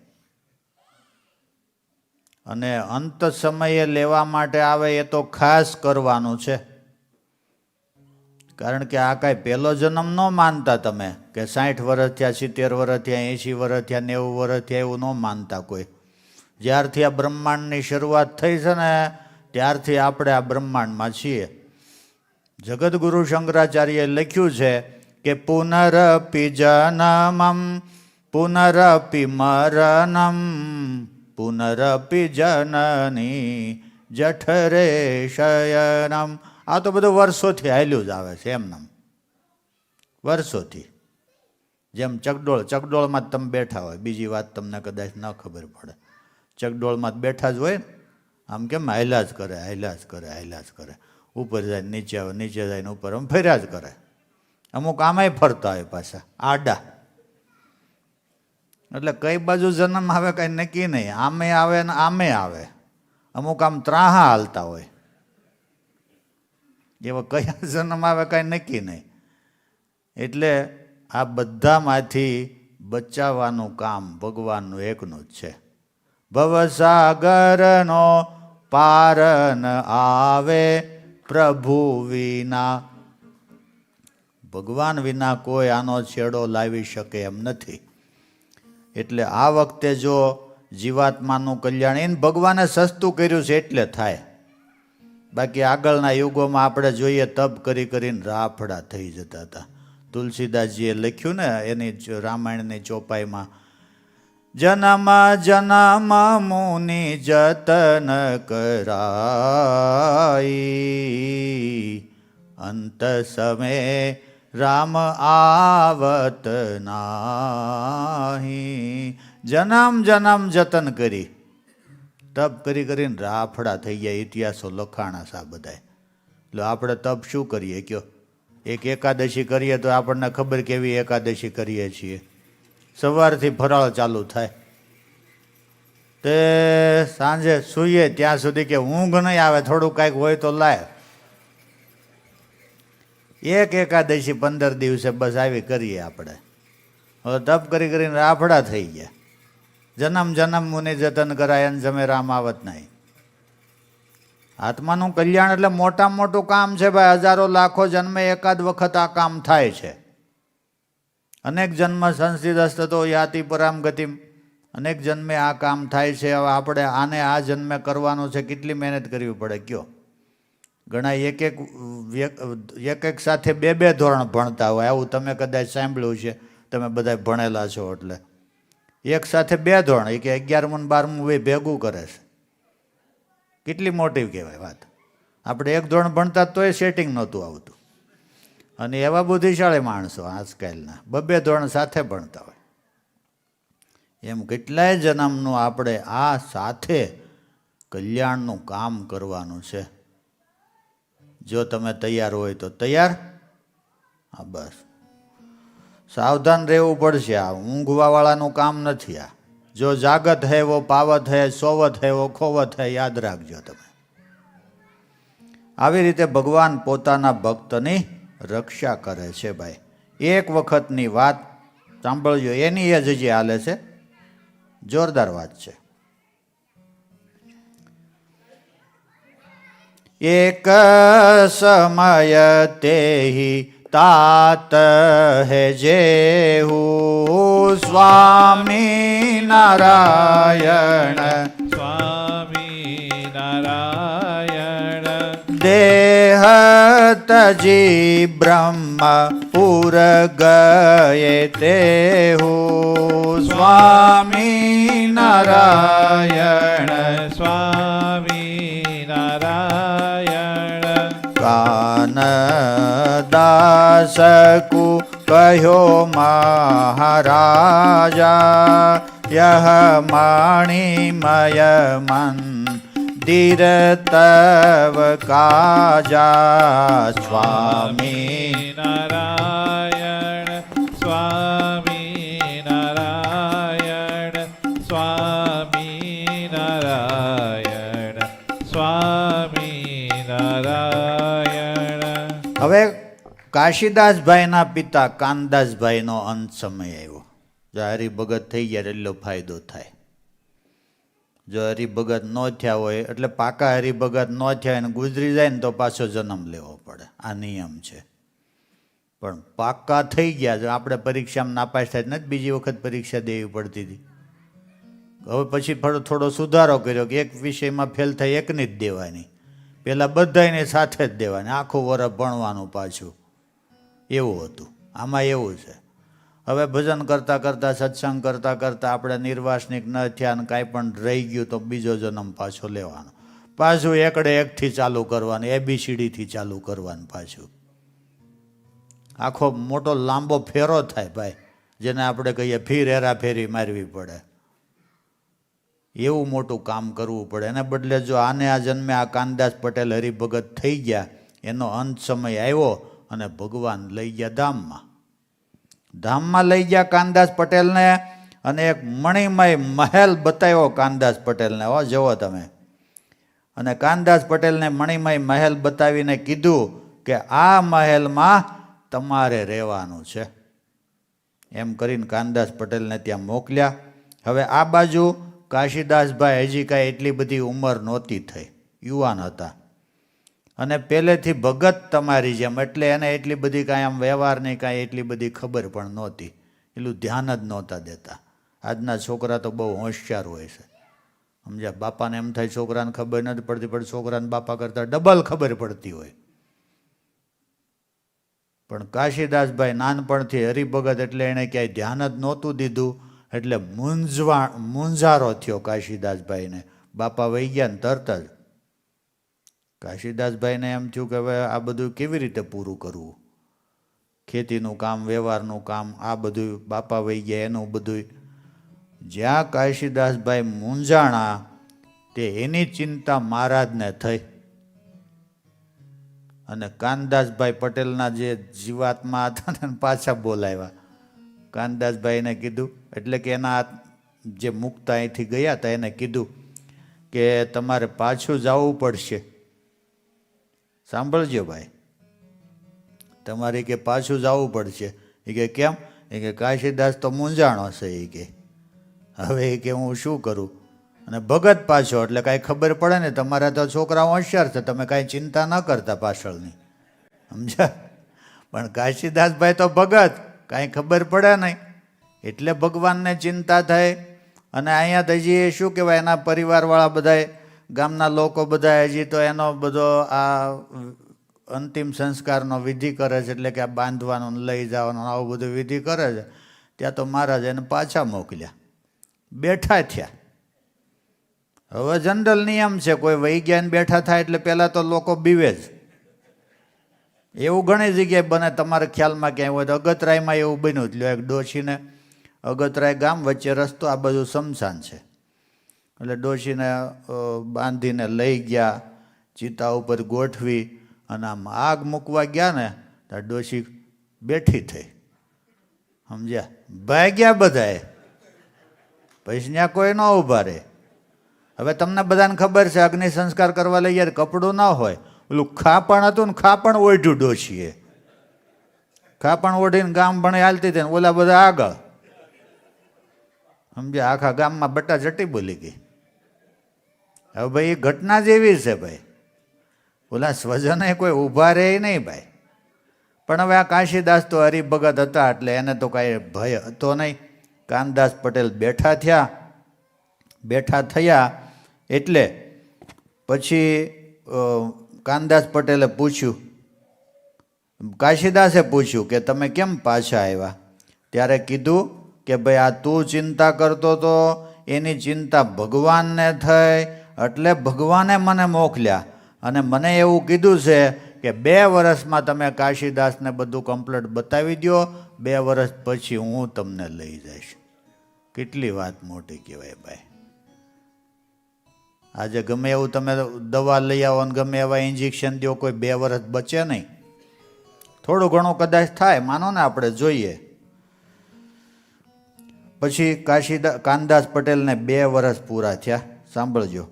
અને અંત સમયે લેવા માટે આવે એ તો ખાસ કરવાનું છે. કારણ કે આ કાંઈ પહેલો જન્મ ન માનતા તમે કે 60 વર્ષ થયા, 70 વર્ષ થયા, 80 વર્ષ થયા, 90 વર્ષ થયા એવું ન માનતા કોઈ. જ્યારથી આ બ્રહ્માંડની શરૂઆત થઈ છે ને ત્યારથી આપણે આ બ્રહ્માંડમાં છીએ. જગદગુરુ શંકરાચાર્યએ લખ્યું છે કે પુનરપી જનમમ પુનરપી મરણમ પુનરપી જનની જઠરે શયનમ. આ તો બધું વર્ષોથી હાલ્યું જ આવે છે એમનેમ, વર્ષોથી. જેમ ચકડોળમાં જ તમે બેઠા હોય, બીજી વાત તમને કદાચ ન ખબર પડે. ચકડોળમાં જ બેઠા જ હોય ને, આમ કેમ હાલ્યા જ કરે, હાલ્યા જ કરે, હાલ્યા જ કરે. ઉપર જાય નીચે આવે, નીચે જાય ને ઉપર આમ ફર્યા જ કરે. અમુક આમાંય ફરતા હોય પાછા આડા. એટલે કઈ બાજુ જન્મ આવે કાંઈ નક્કી નહીં. આમે આવે ને આમે આવે. અમુક આમ ત્રાહા હાલતા હોય. એવા કયા જન્મ આવે કાંઈ નક્કી નહીં. એટલે આ બધામાંથી બચાવવાનું કામ ભગવાનનું એકનું જ છે. ભવસાગરનો પાર ન આવે પ્રભુ વિના. ભગવાન વિના કોઈ આનો છેડો લાવી શકે એમ નથી. એટલે આ વખતે જો જીવાત્માનું કલ્યાણ એને ભગવાને સસ્તું કર્યું છે એટલે થાય. બાકી આગળના યુગોમાં આપણે જોઈએ તપ કરી કરીને રાફડા થઈ જતા હતા. તુલસીદાસજીએ લખ્યું ને એની રામાયણની ચોપાઈમાં, જન્મ જન્મ મુનિ જતન કરાઈ, અંત સમય રામ આવત નાહી. જન્મ જન્મ જતન કરી, તપ કરી કરીને રાફડા થઈ ગયા. ઇતિહાસો લખાણા સા બધાય. એટલે આપણે તપ શું કરીએ કયો? એક એકાદશી કરીએ તો આપણને ખબર કેવી એકાદશી કરીએ છીએ. સવારથી ફરાળ ચાલુ થાય તે સાંજે સૂઈએ ત્યાં સુધી કે ઊંઘ નહીં આવે, થોડું કાંઈક હોય તો લાય. એક એકાદશી 15 દિવસે બસ આવી કરીએ આપણે. હવે તપ કરી કરીને રાફડા થઈ ગયા. જન્મ જન્મ મુનિ જતન કરાય અને જમે રામ આવત નહીં. આત્માનું કલ્યાણ એટલે મોટામાં મોટું કામ છે ભાઈ. હજારો લાખો જન્મે એકાદ વખત આ કામ થાય છે. અનેક જન્મ સંસિદ્ધસ્તતો યાતિ પરામ ગતિમ. અનેક જન્મે આ કામ થાય છે. હવે આપણે આને આ જન્મે કરવાનું છે. કેટલી મહેનત કરવી પડે કયો? ઘણા એક સાથે બે ધોરણ ભણતા હોય. આવું તમે કદાચ સાંભળ્યું છે. તમે બધા ભણેલા છો એટલે એક સાથે 2 ધોરણ, એ કે 11મું ને 12મું ભેગું કરે છે. કેટલી મોટી કહેવાય વાત. આપણે 1 ધોરણ ભણતા તોય સેટિંગ નહોતું આવતું. અને એવા બુદ્ધિશાળી માણસો આજકાલના 2 ધોરણ સાથે ભણતા હોય. એમ કેટલાય જન્મનું આપણે આ સાથે કલ્યાણનું કામ કરવાનું છે. જો તમે તૈયાર હોય તો તૈયાર. હા બસ સાવધાન રહેવું પડશે. આ ઊંઘવાવાળાનું કામ નથી આ. જો જાગત હૈ વો પાવત હૈ, સોવત હૈ વો ખોવત હૈ. યાદ રાખજો તમે. આવી રીતે ભગવાન પોતાના ભક્તની રક્ષા કરે છે ભાઈ. એક વખતની વાત સાંભળજો, એની એ જ હજી હાલે છે. જોરદાર વાત છે. એક સમય તેહી तात है जेहू स्वामी नारायण. સ્વામી નારાયણ દેહ તજી બ્રહ્મપુર ગયે તેહુ સ્વામી નારાયણ સ્વામી નારાયણ કાનદાસ કુ કહ્યો મહારાજા યહ માણિમય મંદિર તવ કાજા સ્વામી નારાયણ સ્વામી નારાયણ સ્વામી નારાયણ સ્વામી નારાયણ. હવે કાશીદાસભાઈના પિતા કાનદાસભાઈનો અંત સમય આવ્યો. જો હરિભગત થઈ ગયા એટલો ફાયદો થાય. જો હરિભગત ન થયા હોય એટલે પાકા હરિભગત ન થયા અને ગુજરી જાય ને તો પાછો જન્મ લેવો પડે. આ નિયમ છે. પણ પાકા થઈ ગયા જો આપણે પરીક્ષામાં નાપાસ થાય નથી બીજી વખત પરીક્ષા દેવી પડતી હતી. હવે પછી થોડો સુધારો કર્યો કે એક વિષયમાં ફેલ થાય એકની જ દેવાની, પહેલાં બધાને સાથે જ દેવાની, આખું વરસ ભણવાનું પાછું. એવું હતું. આમાં એવું છે. હવે ભજન કરતાં કરતાં સત્સંગ કરતાં કરતાં આપણે નિર્વાસનિક ન થયા અને કાંઈ પણ રહી ગયું તો બીજો જન્મ પાછો લેવાનો, પાછું એકડે એકથી ચાલુ કરવાનું, ABCDથી ચાલુ કરવાનું પાછું. આખો મોટો લાંબો ફેરો થાય ભાઈ, જેને આપણે કહીએ ફીર હેરાફેરી મારવી પડે. એવું મોટું કામ કરવું પડે. એને બદલે જો આને આ જન્મે આ કાનદાસ પટેલ હરિભગત થઈ ગયા, એનો અંત સમય આવ્યો અને ભગવાન લઈ ગયા ધામમાં. ધામમાં લઈ ગયા કાનદાસ પટેલને અને એક મણિમય મહેલ બતાવ્યો કાનદાસ પટેલને. હો જુઓ તમે. અને કાનદાસ પટેલને મણિમય મહેલ બતાવીને કીધું કે આ મહેલમાં તમારે રહેવાનું છે. એમ કરીને કાનદાસ પટેલને ત્યાં મોકલ્યા. હવે આ બાજુ કાશીદાસભાઈ હજી કાંઈ એટલી બધી ઉંમર નહોતી થઈ, યુવાન હતા અને પહેલેથી ભગત તમારી જેમ, એટલે એને એટલી બધી કાંઈ આમ વ્યવહારની કાંઈ એટલી બધી ખબર પણ નહોતી, એટલું ધ્યાન જ નહોતા દેતા. આજના છોકરા તો બહુ હોશિયાર હોય છે, સમજ્યા. બાપાને એમ થાય છોકરાને ખબર નથી પડતી, પણ છોકરાને બાપા કરતાં ડબલ ખબર પડતી હોય. પણ કાશીદાસભાઈ નાનપણથી હરિભગત એટલે એણે ક્યાંય ધ્યાન જ નહોતું દીધું, એટલે મૂંઝારો થયો કાશીદાસભાઈને. બાપા વહી ગયા ને તરત જ કાશીદાસભાઈને એમ થયું કે હવે આ બધું કેવી રીતે પૂરું કરવું, ખેતીનું કામ, વ્યવહારનું કામ, આ બધું બાપા વહી ગયા એનું બધું. જ્યાં કાશીદાસભાઈ મૂંઝાણા તે એની ચિંતા મહારાજને થઈ. અને કાનદાસભાઈ પટેલના જે જીવાત્મા હતા ને પાછા બોલાવ્યા. કાનદાસભાઈને કીધું, એટલે કે એના જે મુક્તા અહીંથી ગયા હતા એને કીધું કે તમારે પાછું જવું પડશે. સાંભળજો ભાઈ, તમારે કે પાછું જવું પડશે. એ કે કેમ? એ કે કાશીદાસ તો મૂંઝાણો છે. એ કે હવે એ કે હું શું કરું? અને ભગત પાછો એટલે કાંઈ ખબર પડે ને, તમારા તો છોકરા હોશિયાર છે, તમે કાંઈ ચિંતા ન કરતા પાછળની, સમજ્યા. પણ કાશીદાસભાઈ તો ભગત, કાંઈ ખબર પડે નહીં એટલે ભગવાનને ચિંતા થાય. અને અહીંયા તો હજી શું કહેવાય, એના પરિવારવાળા બધાએ, ગામના લોકો બધા હજી તો એનો બધો આ અંતિમ સંસ્કારનો વિધિ કરે છે, એટલે કે આ બાંધવાનું લઈ જવાનું આવું બધું વિધિ કરે છે. ત્યાં તો મહારાજ એને પાછા મોકલ્યા, બેઠા થયા. હવે જનરલ નિયમ છે, કોઈ વહી ગયા ને બેઠા થાય એટલે પહેલાં તો લોકો બીવે જ. એવું ઘણી જગ્યાએ બને, તમારા ખ્યાલમાં ક્યાંય હોય તો અગતરાયમાં એવું બન્યું. એટલે એક ડોશીને, અગતરાય ગામ વચ્ચે રસ્તો, આ બધું સ્મશાન છે, એટલે ડોશીને બાંધીને લઈ ગયા, ચિતા ઉપર ગોઠવી અને આમ આગ મૂકવા ગયા ને ત્યાં ડોશી બેઠી થઈ, સમજ્યા. ભાગ્યા બધાએ, પછી ત્યાં કોઈ ન ઊભા રહે. હવે તમને બધાને ખબર છે, અગ્નિ સંસ્કાર કરવા લઈ યાર કપડું ના હોય, ઓલું ખાપણ હતું ને ખાપણ ઓઢ્યું ડોશીએ. ખાપણ ઓઢીને ગામ ભણે હાલતી હતી ને ઓલા બધા આગળ, સમજ્યા. આખા ગામમાં બટા જટી બોલી ગઈ. હવે ભાઈ એ ઘટના જેવી છે ભાઈ, ઓલા સ્વજને કોઈ ઊભા રહે નહીં ભાઈ. પણ હવે આ કાશીદાસ તો હરિભગત હતા એટલે એને તો કાંઈ ભય હતો નહીં. કાનદાસ પટેલ બેઠા થયા. બેઠા થયા એટલે પછી કાનદાસ પટેલે પૂછ્યું, કાશીદાસે પૂછ્યું કે તમે કેમ પાછા આવ્યા? ત્યારે કીધું કે ભાઈ આ તું ચિંતા કરતો તો એની ચિંતા ભગવાનને થઈ, એટલે ભગવાને મને મોકલ્યા અને મને એવું કીધું છે કે 2 વર્ષમાં તમે કાશીદાસને બધું કમ્પ્લીટ બતાવી દો, 2 વર્ષ પછી હું તમને લઈ જઈશ. કેટલી વાત મોટી કહેવાય ભાઈ. આજે ગમે એવું તમે દવા લઈ આવો ને ગમે એવા ઇન્જેક્શન દો, કોઈ 2 વર્ષ બચે નહીં. થોડું ઘણું કદાચ થાય, માનો ને આપણે જોઈએ. પછી કાનદાસ પટેલને 2 વર્ષ પૂરા થયા. સાંભળજો.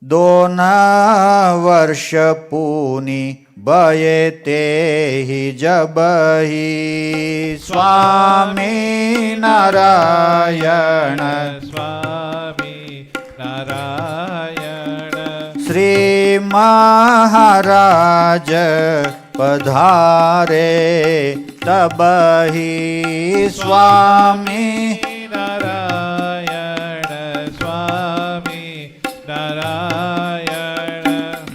2 વર્ષ પૂની ભયે તેહી જબહી સ્વામી નારાયણ સ્વામી નારાયણ શ્રી મહારાજ પધારે તબહી સ્વામી નારાયણ સ્વામી નારાયણ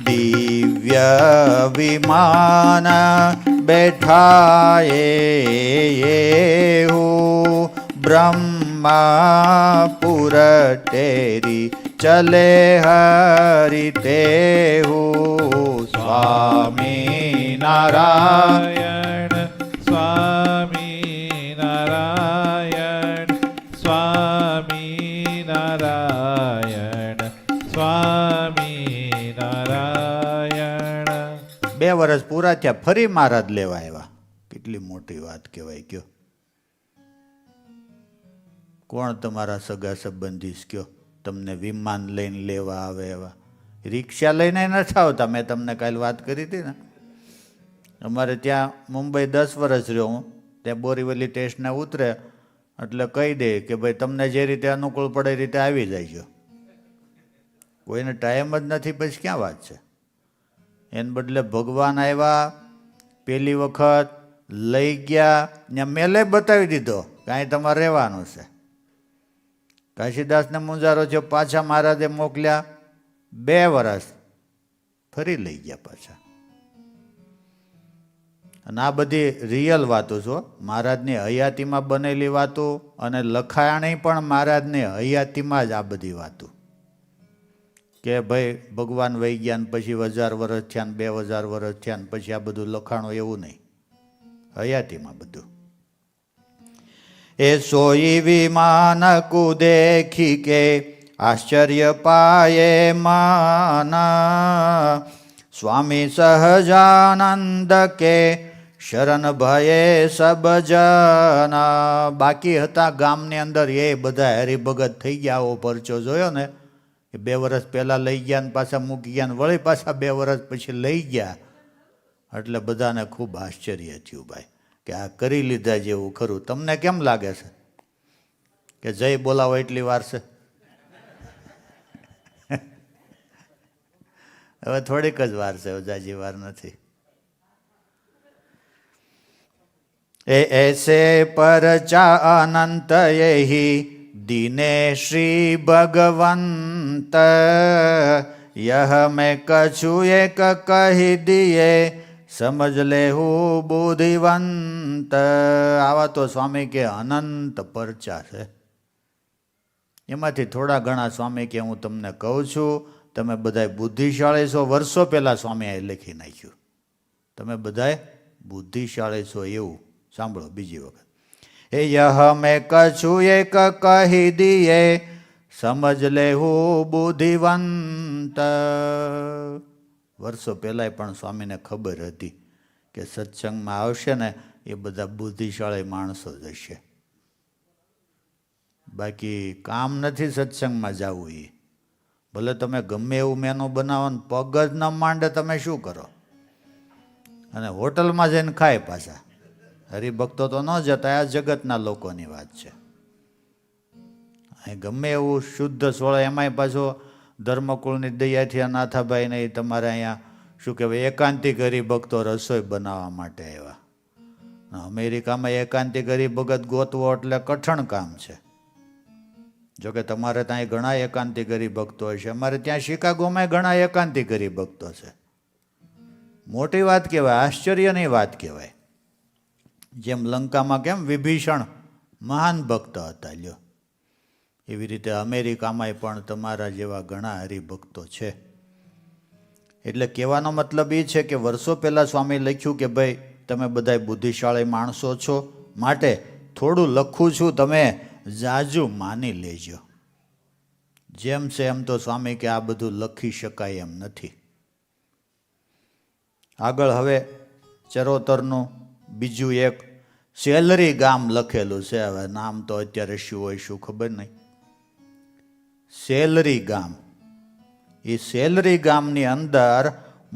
દિવ્ય વિમાન બેઠાએ હું બ્રહ્માપુર ટેરી ચલે હરિ તેહું સ્વામી નારાયણ સ્વામી નારાયણ સ્વામી નારાયણ સ્વામી નારાયણ 2 વર્ષ પૂરા થયા, ફરી મહારાજ લેવા આવ્યા. કેટલી મોટી વાત કહેવાય. કયો કોણ તમારા સગા સંબંધી કયો તમને વિમાન લઈને લેવા આવે? એવા રિક્ષા લઈને નથી આવતા. મેં તમને કાલે વાત કરી હતી ને, અમારે ત્યાં મુંબઈ 10 વર્ષ રહ્યો હું. ત્યાં બોરીવલી સ્ટેશને ઉતરે એટલે કહી દે કે ભાઈ તમને જે રીતે અનુકૂળ પડે એ રીતે આવી જાય. કોઈને ટાઈમ જ નથી, પછી ક્યાં વાત છે? એને બદલે ભગવાન આવ્યા, પહેલી વખત લઈ ગયા, ત્યાં મેલે બતાવી દીધો કે અહીં તમારે રહેવાનું છે. કાશીદાસને મુંજારો છે, પાછા મહારાજે મોકલ્યા. 2 વર્ષ ફરી લઈ ગયા પાછા. અને આ બધી રિયલ વાતો છો, મહારાજની હયાતીમાં બનેલી વાતો, અને લખાણી પણ મહારાજની હયાતીમાં જ આ બધી વાતો. કે ભાઈ ભગવાન વહી ગયા ને પછી 1000 વર્ષ થયા ને 2000 વર્ષ થયા ને પછી આ બધું લખાણું, એવું નહીં. હયાતીમાં બધું. એ સોઈ વિમાન કુ દેખી કે આશ્ચર્ય પાયે માના સ્વામી સહજાનંદ કે શરણ ભયે સબ જના. બાકી હતા ગામની અંદર એ બધા હરિભગત થઈ ગયા. આવો પરચો જોયો ને, 2 વર્ષ પહેલાં લઈ ગયા ને પાછા મૂકી ગયા ને વળી પાછા 2 વર્ષ પછી લઈ ગયા. એટલે બધાને ખૂબ આશ્ચર્ય થયું ભાઈ કે આ કરી લીધા જેવું ખરું. તમને કેમ લાગે છે કે જય બોલાવો એટલી વાર છે? હવે થોડીક જ વાર છે, જાજી વાર નથી. એસે પરચા અનંત યહી દીને શ્રી ભગવંત યહ મેં કછું એક કહી દિયે સમજ લેહું બુદ્ધિવંત. આવા તો સ્વામી કે અનંત પરચા છે. એમાંથી થોડા ઘણા સ્વામી કે હું તમને કહું છું. તમે બધાય બુદ્ધિશાળી છો. વર્ષો પહેલાં સ્વામીએ લખી નાખ્યું. તમે બધાય બુદ્ધિશાળી છો એવું. સાંભળો બીજી વખત. એ યહ મેં કછું એક કહી દિયે સમજ લેહું બુદ્ધિવંત. વર્ષો પહેલાંય પણ સ્વામીને ખબર હતી કે સત્સંગમાં આવશે ને એ બધા બુદ્ધિશાળી માણસો જ હશે. બાકી કામ નથી સત્સંગમાં જવું. એ ભલે તમે ગમે એવું મેનુ બનાવો ને પગ જ ન માંડે, તમે શું કરો? અને હોટલમાં જઈને ખાય પાછા. હરિભક્તો તો ન જતા, આ જગતના લોકોની વાત છે. અહીં ગમે એવું શુદ્ધ સોળ, એમાંય પાછો ધર્મકુળની દયાથી નાથાભાઈને તમારે અહીંયા શું કહેવાય એકાંતિક હરિભક્તો રસોઈ બનાવવા માટે આવ્યા. અમેરિકામાં એકાંતિક હરિભગત ગોતવો એટલે કઠણ કામ છે. જોકે તમારે ત્યાં ઘણા એકાંતિક હરિભક્તો હશે, અમારે ત્યાં શિકાગોમાં ઘણા એકાંતિક હરિભક્તો છે. મોટી વાત કહેવાય, આશ્ચર્યની વાત કહેવાય. જેમ લંકામાં કેમ વિભીષણ મહાન ભક્ત હતા લ્યો, એવી રીતે અમેરિકામાંય પણ તમારા જેવા ઘણા હરિભક્તો છે. એટલે કહેવાનો મતલબ એ છે કે વર્ષો પહેલાં સ્વામી લખ્યું કે ભાઈ તમે બધા બુદ્ધિશાળી માણસો છો, માટે થોડું લખું છું, તમે જાજુ માની લેજો. જેમ છે એમ તો સ્વામી કે આ બધું લખી શકાય એમ નથી. આગળ હવે ચરોતરનું બીજું એક સેલરી ગામ લખેલું છે. હવે નામ તો અત્યારે શું હોય શું ખબર નહીં. સેલરી ગામ, એ સેલરી ગામની અંદર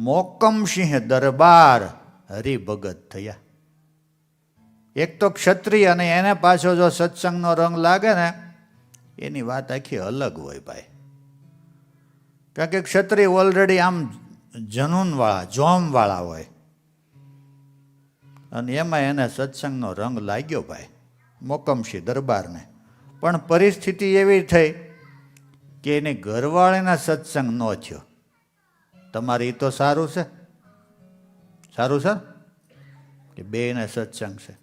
મોકમસિંહ દરબાર હરિભગત થયા. એક તો ક્ષત્રિય અને એને પાછો જો સત્સંગનો રંગ લાગે ને એની વાત આખી અલગ હોય ભાઈ. કારણ કે ક્ષત્રિય ઓલરેડી આમ જનૂનવાળા જોમવાળા હોય, અને એમાં એને સત્સંગનો રંગ લાગ્યો ભાઈ મોકમસિંહ દરબારને. પણ પરિસ્થિતિ એવી થઈ કે એની ઘરવાળીના સત્સંગ ન થયો. તમારે એ તો સારું છે, સારું છે કે બેયને સત્સંગ છે.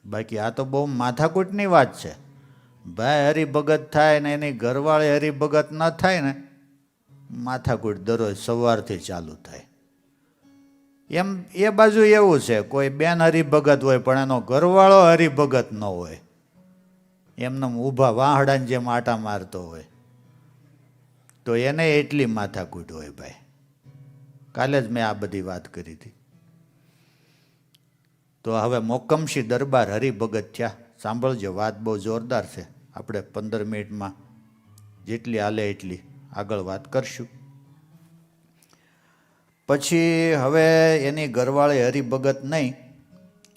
બાકી આ તો બહુ માથાકૂટની વાત છે ભાઈ. હરિભગત થાય ને એની ઘરવાળી હરિભગત ન થાય ને, માથાકૂટ દરરોજ સવારથી ચાલુ થાય. એમ એ બાજુ એવું છે, કોઈ બેન હરિભગત હોય પણ એનો ઘરવાળો હરિભગત ન હોય, એમને ઊભા વાહડાને જેમ આટા મારતો હોય, તો એને એટલી માથાકૂટ હોય ભાઈ. કાલે જ મેં આ બધી વાત કરી હતી. તો હવે મોકમસિંહ દરબાર હરિભગત થયા. સાંભળજો, વાત બહુ જોરદાર છે. આપણે 15 મિનિટમાં જેટલી હાલે એટલી આગળ વાત કરશું. પછી હવે એની ઘરવાળી હરિભગત નહીં,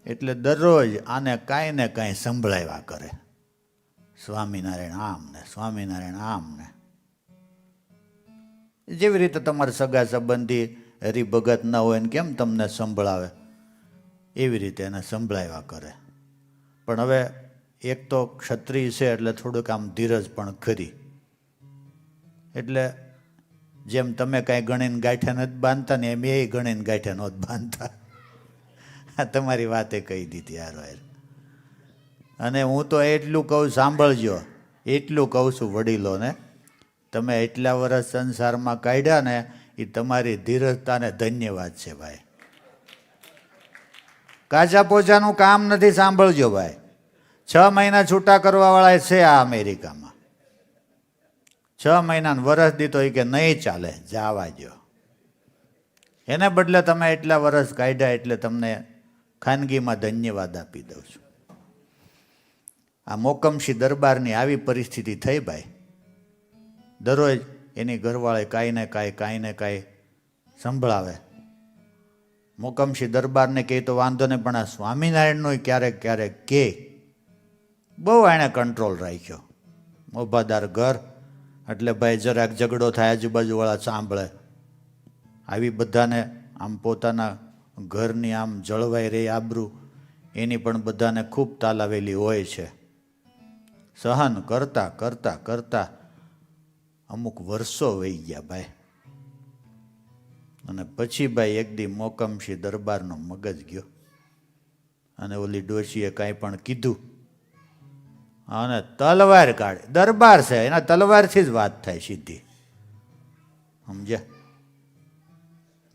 એટલે દરરોજ આને કાંઈ ને કાંઈ સંભળાવ્યા કરે. સ્વામિનારાયણ આમ ને સ્વામિનારાયણ આમ ને. જેવી રીતે તમારે સગા સંબંધી હરિભગત ના હોય ને કેમ તમને સંભળાવે, એવી રીતે એને સંભળાવ્યા કરે. પણ હવે એક તો ક્ષત્રિય છે એટલે થોડુંક આમ ધીરજ પણ ખરી. એટલે જેમ તમે કાંઈ ગણીને ગાંઠે નથી બાંધતા ને એમ એ ગણીને ગાંઠે નહોત બાંધતા. આ તમારી વાતે કહી દીધી યાર. અને હું તો એટલું કહું, સાંભળજો, એટલું કહું છું વડીલોને, તમે એટલા વર્ષ સંસારમાં કાઢ્યા ને એ તમારી ધીરજતાને ધન્યવાદ છે ભાઈ. કાચા પોચાનું કામ નથી. સાંભળજો ભાઈ, 6 મહિના છૂટા કરવાવાળા છે આ અમેરિકામાં. 6 મહિનાનું વરસ દીધો એ કે નહીં ચાલે, જવા દો. એને બદલે તમે એટલા વર્ષ કાઢ્યા એટલે તમને ખાનગીમાં ધન્યવાદ આપી દઉં છું. આ મોકમસિંહ દરબારની આવી પરિસ્થિતિ થઈ ભાઈ. દરરોજ એની ઘરવાળી કાંઈ ને કાંઈ સંભળાવે. મોકમસિંહ દરબારને કહે તો વાંધો નહીં, પણ આ સ્વામિનારાયણનું ક્યારેક ક્યારેક કહે. બહુ એણે કંટ્રોલ રાખ્યો. મોભાદાર ઘર એટલે ભાઈ જરાક ઝઘડો થાય આજુબાજુવાળા સાંભળે. આવી બધાને આમ પોતાના ઘરની આમ જળવાઈ રહી આબરૂ, એની પણ બધાને ખૂબ તાલાવેલી હોય છે. સહન કરતા કરતા કરતા અમુક વર્ષો વહી ગયા ભાઈ. અને પછી ભાઈ એક દી મોકમસિંહ દરબારનો મગજ ગયો અને ઓલી ડોશીએ કાંઈ પણ કીધું અને તલવાર કાઢી. દરબાર છે, એના તલવારથી જ વાત થાય સીધી, સમજ્યા?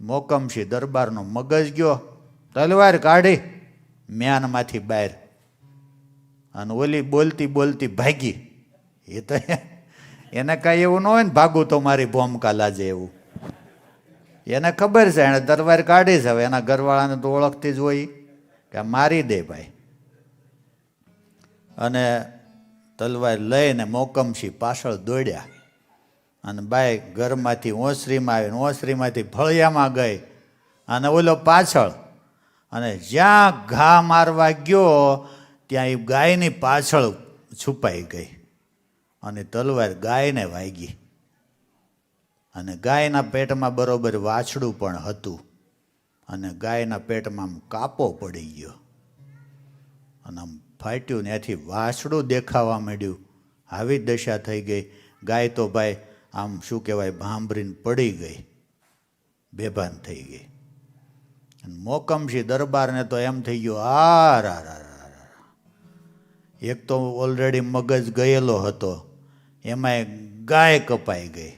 મોકમસિંહ દરબારનો મગજ ગયો, તલવાર કાઢી મ્યાનમાંથી બહાર, અને ઓલી બોલતી બોલતી ભાગી. એ તો એને કાંઈ એવું ન હોય ને ભાગું તો મારી ભોમકા લાજે એવું. એને ખબર છે એણે તલવાર કાઢી છે. હવે એના ઘરવાળાને તો ઓળખતી જ હોય કે મારી દે ભાઈ. અને તલવાર લઈને મોકમસિંહ પાછળ દોડ્યા અને બાઈ ઘરમાંથી ઓસરીમાં આવીને ઓસરીમાંથી ફળિયામાં ગઈ અને ઓલો પાછળ. અને જ્યાં ઘા મારવા ગયો ત્યાં એ ગાયની પાછળ છુપાઈ ગઈ અને તલવાર ગાયને વાગી. અને ગાયના પેટમાં બરોબર વાછડું પણ હતું અને ગાયના પેટમાં આમ કાપો પડી ગયો અને આમ ફાટ્યું, ત્યાંથી વાછડું દેખાવા માંડ્યું આવી દશા થઈ ગઈ. ગાય તો ભાઈ આમ શું કહેવાય, ભાંભરીને પડી ગઈ, બેભાન થઈ ગઈ. મોકમસિંહ દરબારને તો એમ થઈ ગયું, આ રા. એક તો ઓલરેડી મગજ ગયેલો હતો, એમાંય ગાય કપાઈ ગઈ.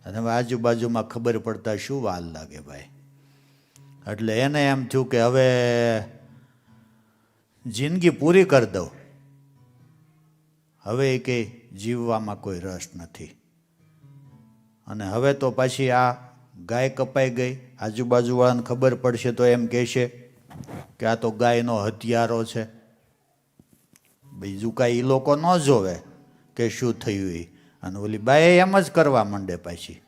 અને હવે આજુબાજુમાં ખબર પડતા શું વાર લાગે ભાઈ. એટલે એને એમ થયું કે હવે જિંદગી પૂરી કરી દઉં, હવે એ કંઈ જીવવામાં કોઈ રસ નથી. અને હવે તો પાછી આ ગાય કપાઈ ગઈ, આજુબાજુવાળાને ખબર પડશે તો એમ કહેશે કે આ તો ગાયનો હત્યારો છે. બીજું કાંઈ એ લોકો ન જોવે કે શું થયું એ. અને ઓલી બાઈ એમ જ કરવા માંડે પાછી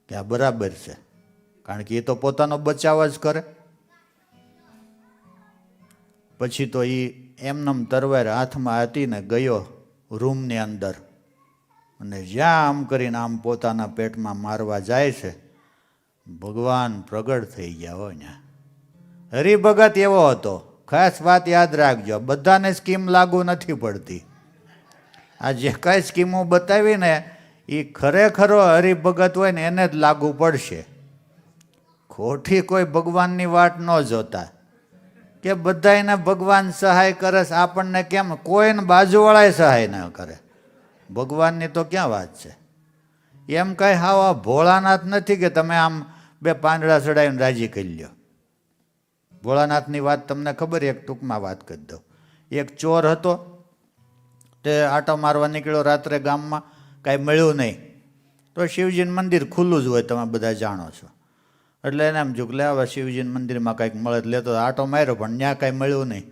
કે આ બરાબર છે, કારણ કે એ તો પોતાનો બચાવ જ કરે. પછી તો એ એમનેમ તરવાર હાથમાં હતી ને ગયો રૂમની અંદર, અને જ્યાં આમ કરીને આમ પોતાના પેટમાં મારવા જાય છે, ભગવાન પ્રગટ થઈ ગયા હોય ને. હરિભગત એવો હતો, ખાસ વાત યાદ રાખજો, બધાને સ્કીમ લાગુ નથી પડતી. આ જે કાંઈ સ્કીમો બતાવી ને એ ખરેખરો હરિભગત હોય ને એને જ લાગુ પડશે. ખોટી કોઈ ભગવાનની વાટ ન જોતા કે બધાને ભગવાન સહાય કરે, આપણને કેમ કોઈને બાજુવાળાએ સહાય ન કરે. ભગવાનની તો ક્યાં વાત છે. એમ કાંઈ હાવ આ ભોળાનાથ નથી કે તમે આમ બે પાંદડા ચડાવીને રાજી કરી લ્યો. ભોળાનાથની વાત તમને ખબર, એક ટૂંકમાં વાત કરી દઉં. એક ચોર હતો, તે આટો મારવા નીકળ્યો રાત્રે ગામમાં, કાંઈ મળ્યું નહીં. તો શિવજીનું મંદિર ખુલ્લું જ હોય, તમે બધા જાણો છો. એટલે એને એમ જોયું કે લે હવે શિવજીના મંદિરમાં કાંઈક મળે લેતો. આટો માર્યો પણ ત્યાં કાંઈ મળ્યું નહીં.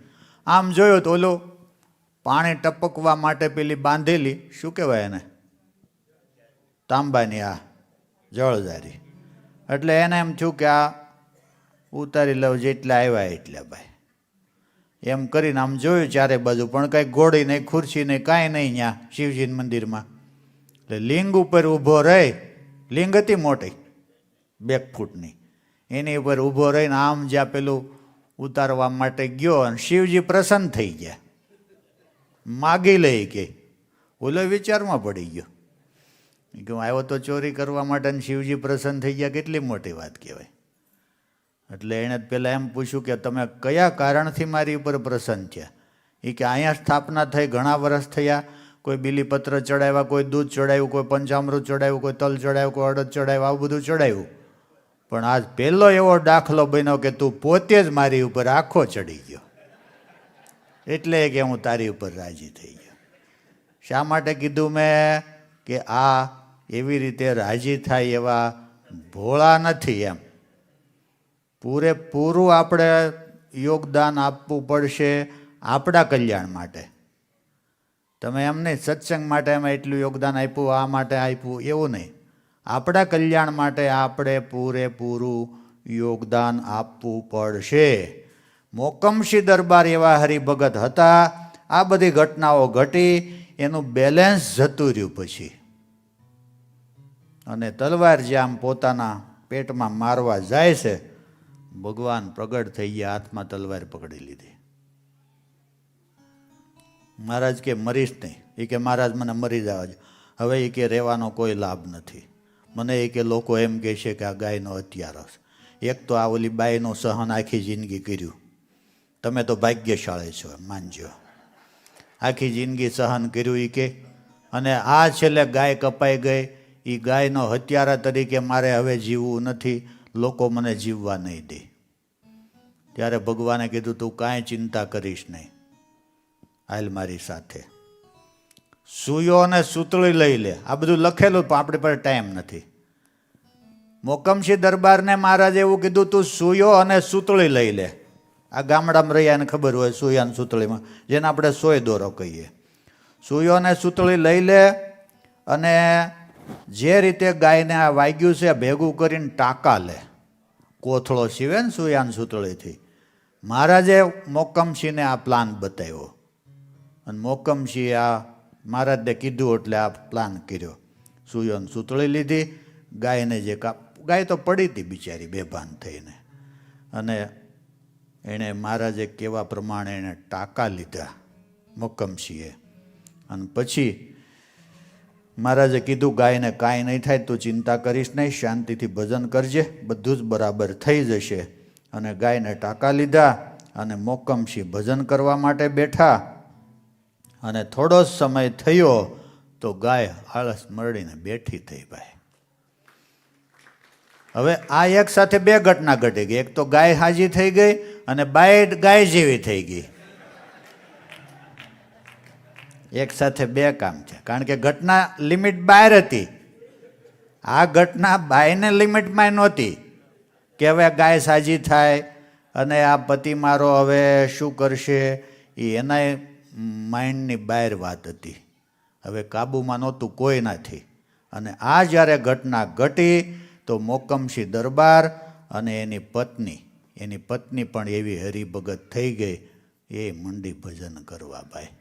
આમ જોયું તો ઓલું પાણી ટપકવા માટે પેલી બાંધેલી, શું કહેવાય એને, તાંબાની આ જળધારી. એટલે એને એમ થયું કે આ ઉતારી લઉં, જેટલા આવ્યા એટલા ભાઈ. એમ કરીને આમ જોયું ચારે બાજુ, પણ કાંઈ ઘોડી નહીં, ખુરશી નહીં, કાંઈ નહીં ત્યાં શિવજીના મંદિરમાં. એટલે લિંગ ઉપર ઊભો રહી, લિંગ હતી મોટી 2 ફૂટની, એની ઉપર ઊભો રહીને આમ જ્યાં પેલું ઉતારવા માટે ગયો, અને શિવજી પ્રસન્ન થઈ ગયા. માગી લઈ કે ઓલો વિચારમાં પડી ગયો કે હું આવ્યો તો ચોરી કરવા માટે, અને શિવજી પ્રસન્ન થઈ ગયા, કેટલી મોટી વાત કહેવાય. એટલે એણે પહેલાં એમ પૂછ્યું કે તમે કયા કારણથી મારી ઉપર પ્રસન્ન થયા. એ કે અહીંયા સ્થાપના થઈ, ઘણા વર્ષ થયા, કોઈ બીલીપત્ર ચડાવ્યા, કોઈ દૂધ ચડાવ્યું, કોઈ પંચામૃત ચડાવ્યું, કોઈ તલ ચડાવ્યું, કોઈ અડદ ચડાવ્યું, આવું બધું ચડાવ્યું. પણ આજ પહેલો એવો દાખલો બન્યો કે તું પોતે જ મારી ઉપર આખો ચડી ગયો, એટલે કે હું તારી ઉપર રાજી થઈ ગયો. શા માટે કીધું મેં કે આ એવી રીતે રાજી થાય એવા ભોળા નથી. એમ પૂરેપૂરું આપણે યોગદાન આપવું પડશે આપણા કલ્યાણ માટે. તમે એમ નહીં સત્સંગ માટે એમાં એટલું યોગદાન આપ્યું, આ માટે આપ્યું, એવું નહીં. આપણા કલ્યાણ માટે આપણે પૂરેપૂરું યોગદાન આપવું પડશે. મોકમસિંહ દરબાર એવા હરિભગત હતા. આ બધી ઘટનાઓ ઘટી, એનું બેલેન્સ જતું રહ્યું પછી. અને તલવાર જે આમ પોતાના પેટમાં મારવા જાય છે, ભગવાન પ્રગટ થઈ ગયા, હાથમાં તલવાર પકડી લીધી. મહારાજ કે મરીશ નહીં. એ કે મહારાજ મને મરી જવા દો. હવે એ કે રહેવાનો કોઈ લાભ નથી. મને એ કે લોકો એમ કહે છે કે આ ગાયનો હત્યારો છે. એક તો આ ઓલી બાઈનું સહન આખી જિંદગી કર્યું, તમે તો ભાગ્યશાળી છો માનજો. આખી જિંદગી સહન કર્યું એ કે, અને આ છેલ્લે ગાય કપાઈ ગઈ. એ ગાયનો હત્યારા તરીકે મારે હવે જીવવું નથી, લોકો મને જીવવા નહીં દે. ત્યારે ભગવાને કીધું તું કાંઈ ચિંતા કરીશ નહીં, હાલ મારી સાથે. સૂયો અને સૂતળી લઈ લે. આ બધું લખેલું પણ આપણી પાસે ટાઈમ નથી. મોકમસિંહ દરબારને મહારાજે એવું કીધું તું સૂયો અને સૂતળી લઈ લે. આ ગામડામાં રહ્યા ને ખબર હોય સૂયા અને સૂતળીમાં, જેને આપણે સોય દોરો કહીએ. સૂયો અને સૂતળી લઈ લે, અને જે રીતે ગાયને આ વાગ્યું છે ભેગું કરીને ટાંકા લે. કોથળો સીવે ને સૂયા અને સૂતળીથી. મહારાજે મોકમસિંહને આ પ્લાન બતાવ્યો, અને મોકમસિંહ આ મહારાજને કીધું એટલે આ પ્લાન કર્યો. સૂયો અને સૂતળી લીધી. ગાયને જે ગાય તો પડી હતી બિચારી બેભાન થઈને, અને એણે મહારાજે કહેવા પ્રમાણે એણે ટાંકા લીધા મોકમસિંહે, અને પછી મહારાજે કીધું ગાયને કાંઈ નહીં થાય, તું ચિંતા કરીશ નહીં, શાંતિથી ભજન કરજે, બધું જ બરાબર થઈ જશે. અને ગાયને ટાંકા લીધા અને મોકમસિંહ ભજન કરવા માટે બેઠા. અને થોડો જ સમય થયો તો ગાય આળસ મરડીને બેઠી થઈ. ભાઈ હવે આ એક સાથે બે ઘટના ઘટી ગઈ. એક તો ગાય હાજી થઈ ગઈ અને બાય ગાય જેવી થઈ ગઈ. એક સાથે બે કામ છે, કારણ કે ઘટના લિમિટ બહાર હતી. આ ઘટના બાયને લિમિટમાં નહોતી કે હવે ગાય સાજી થાય અને આ પતિ મારો હવે શું કરશે, એ એના માઇન્ડની બહાર વાત હતી. હવે કાબુમાં નહોતું કોઈનાથી. અને આ જ્યારે ઘટના ઘટી તો મોકમસિંહ દરબાર અને એની પત્ની પણ એવી હરિભગત થઈ ગઈ, એ મંડી ભજન કરવા. ભાઈ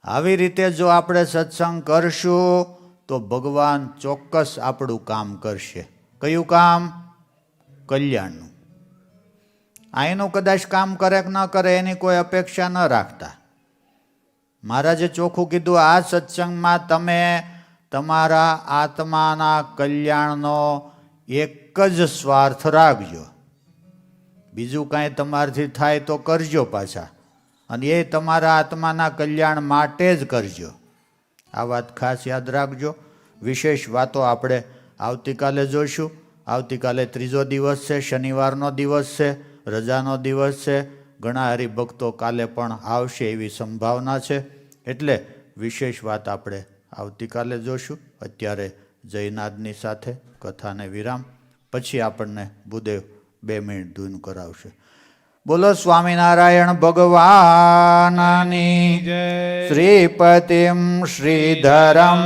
આવી રીતે જો આપણે સત્સંગ કરશું તો ભગવાન ચોક્કસ આપણું કામ કરશે. કયું કામ? કલ્યાણનું. અહીંનું કદાચ કામ કરે કે ન કરે એની કોઈ અપેક્ષા ન રાખતા. મહારાજે ચોખ્ખું કીધું, આ સત્સંગમાં તમે તમારા આત્માના કલ્યાણનો એક જ સ્વાર્થ રાખજો. બીજું કાંઈ તમારાથી થાય તો કરજો પાછા, અને એ તમારા આત્માના કલ્યાણ માટે જ કરજો. આ વાત ખાસ યાદ રાખજો. વિશેષ વાતો આપણે આવતીકાલે જોઈશું. આવતીકાલે ત્રીજો દિવસ છે, શનિવારનો દિવસ છે, રજાનો દિવસ છે. ઘણા હરિભક્તો કાલે પણ આવશે એવી સંભાવના છે. એટલે વિશેષ વાત આપણે આવતીકાલે જોઈશું. અત્યારે જયનાદની સાથે કથાને વિરામ. પછી આપણને ભૂદેવ 2 મિનિટ ધૂન કરાવશે. બોલો સ્વામિનારાયણ ભગવાનની જય. શ્રીપતિમ શ્રીધરમ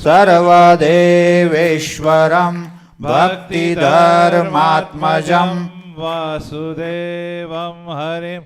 સર્વદેવેશ્વરમ ભક્તિધર્માત્મજમ વાસુદેવમ હરિમ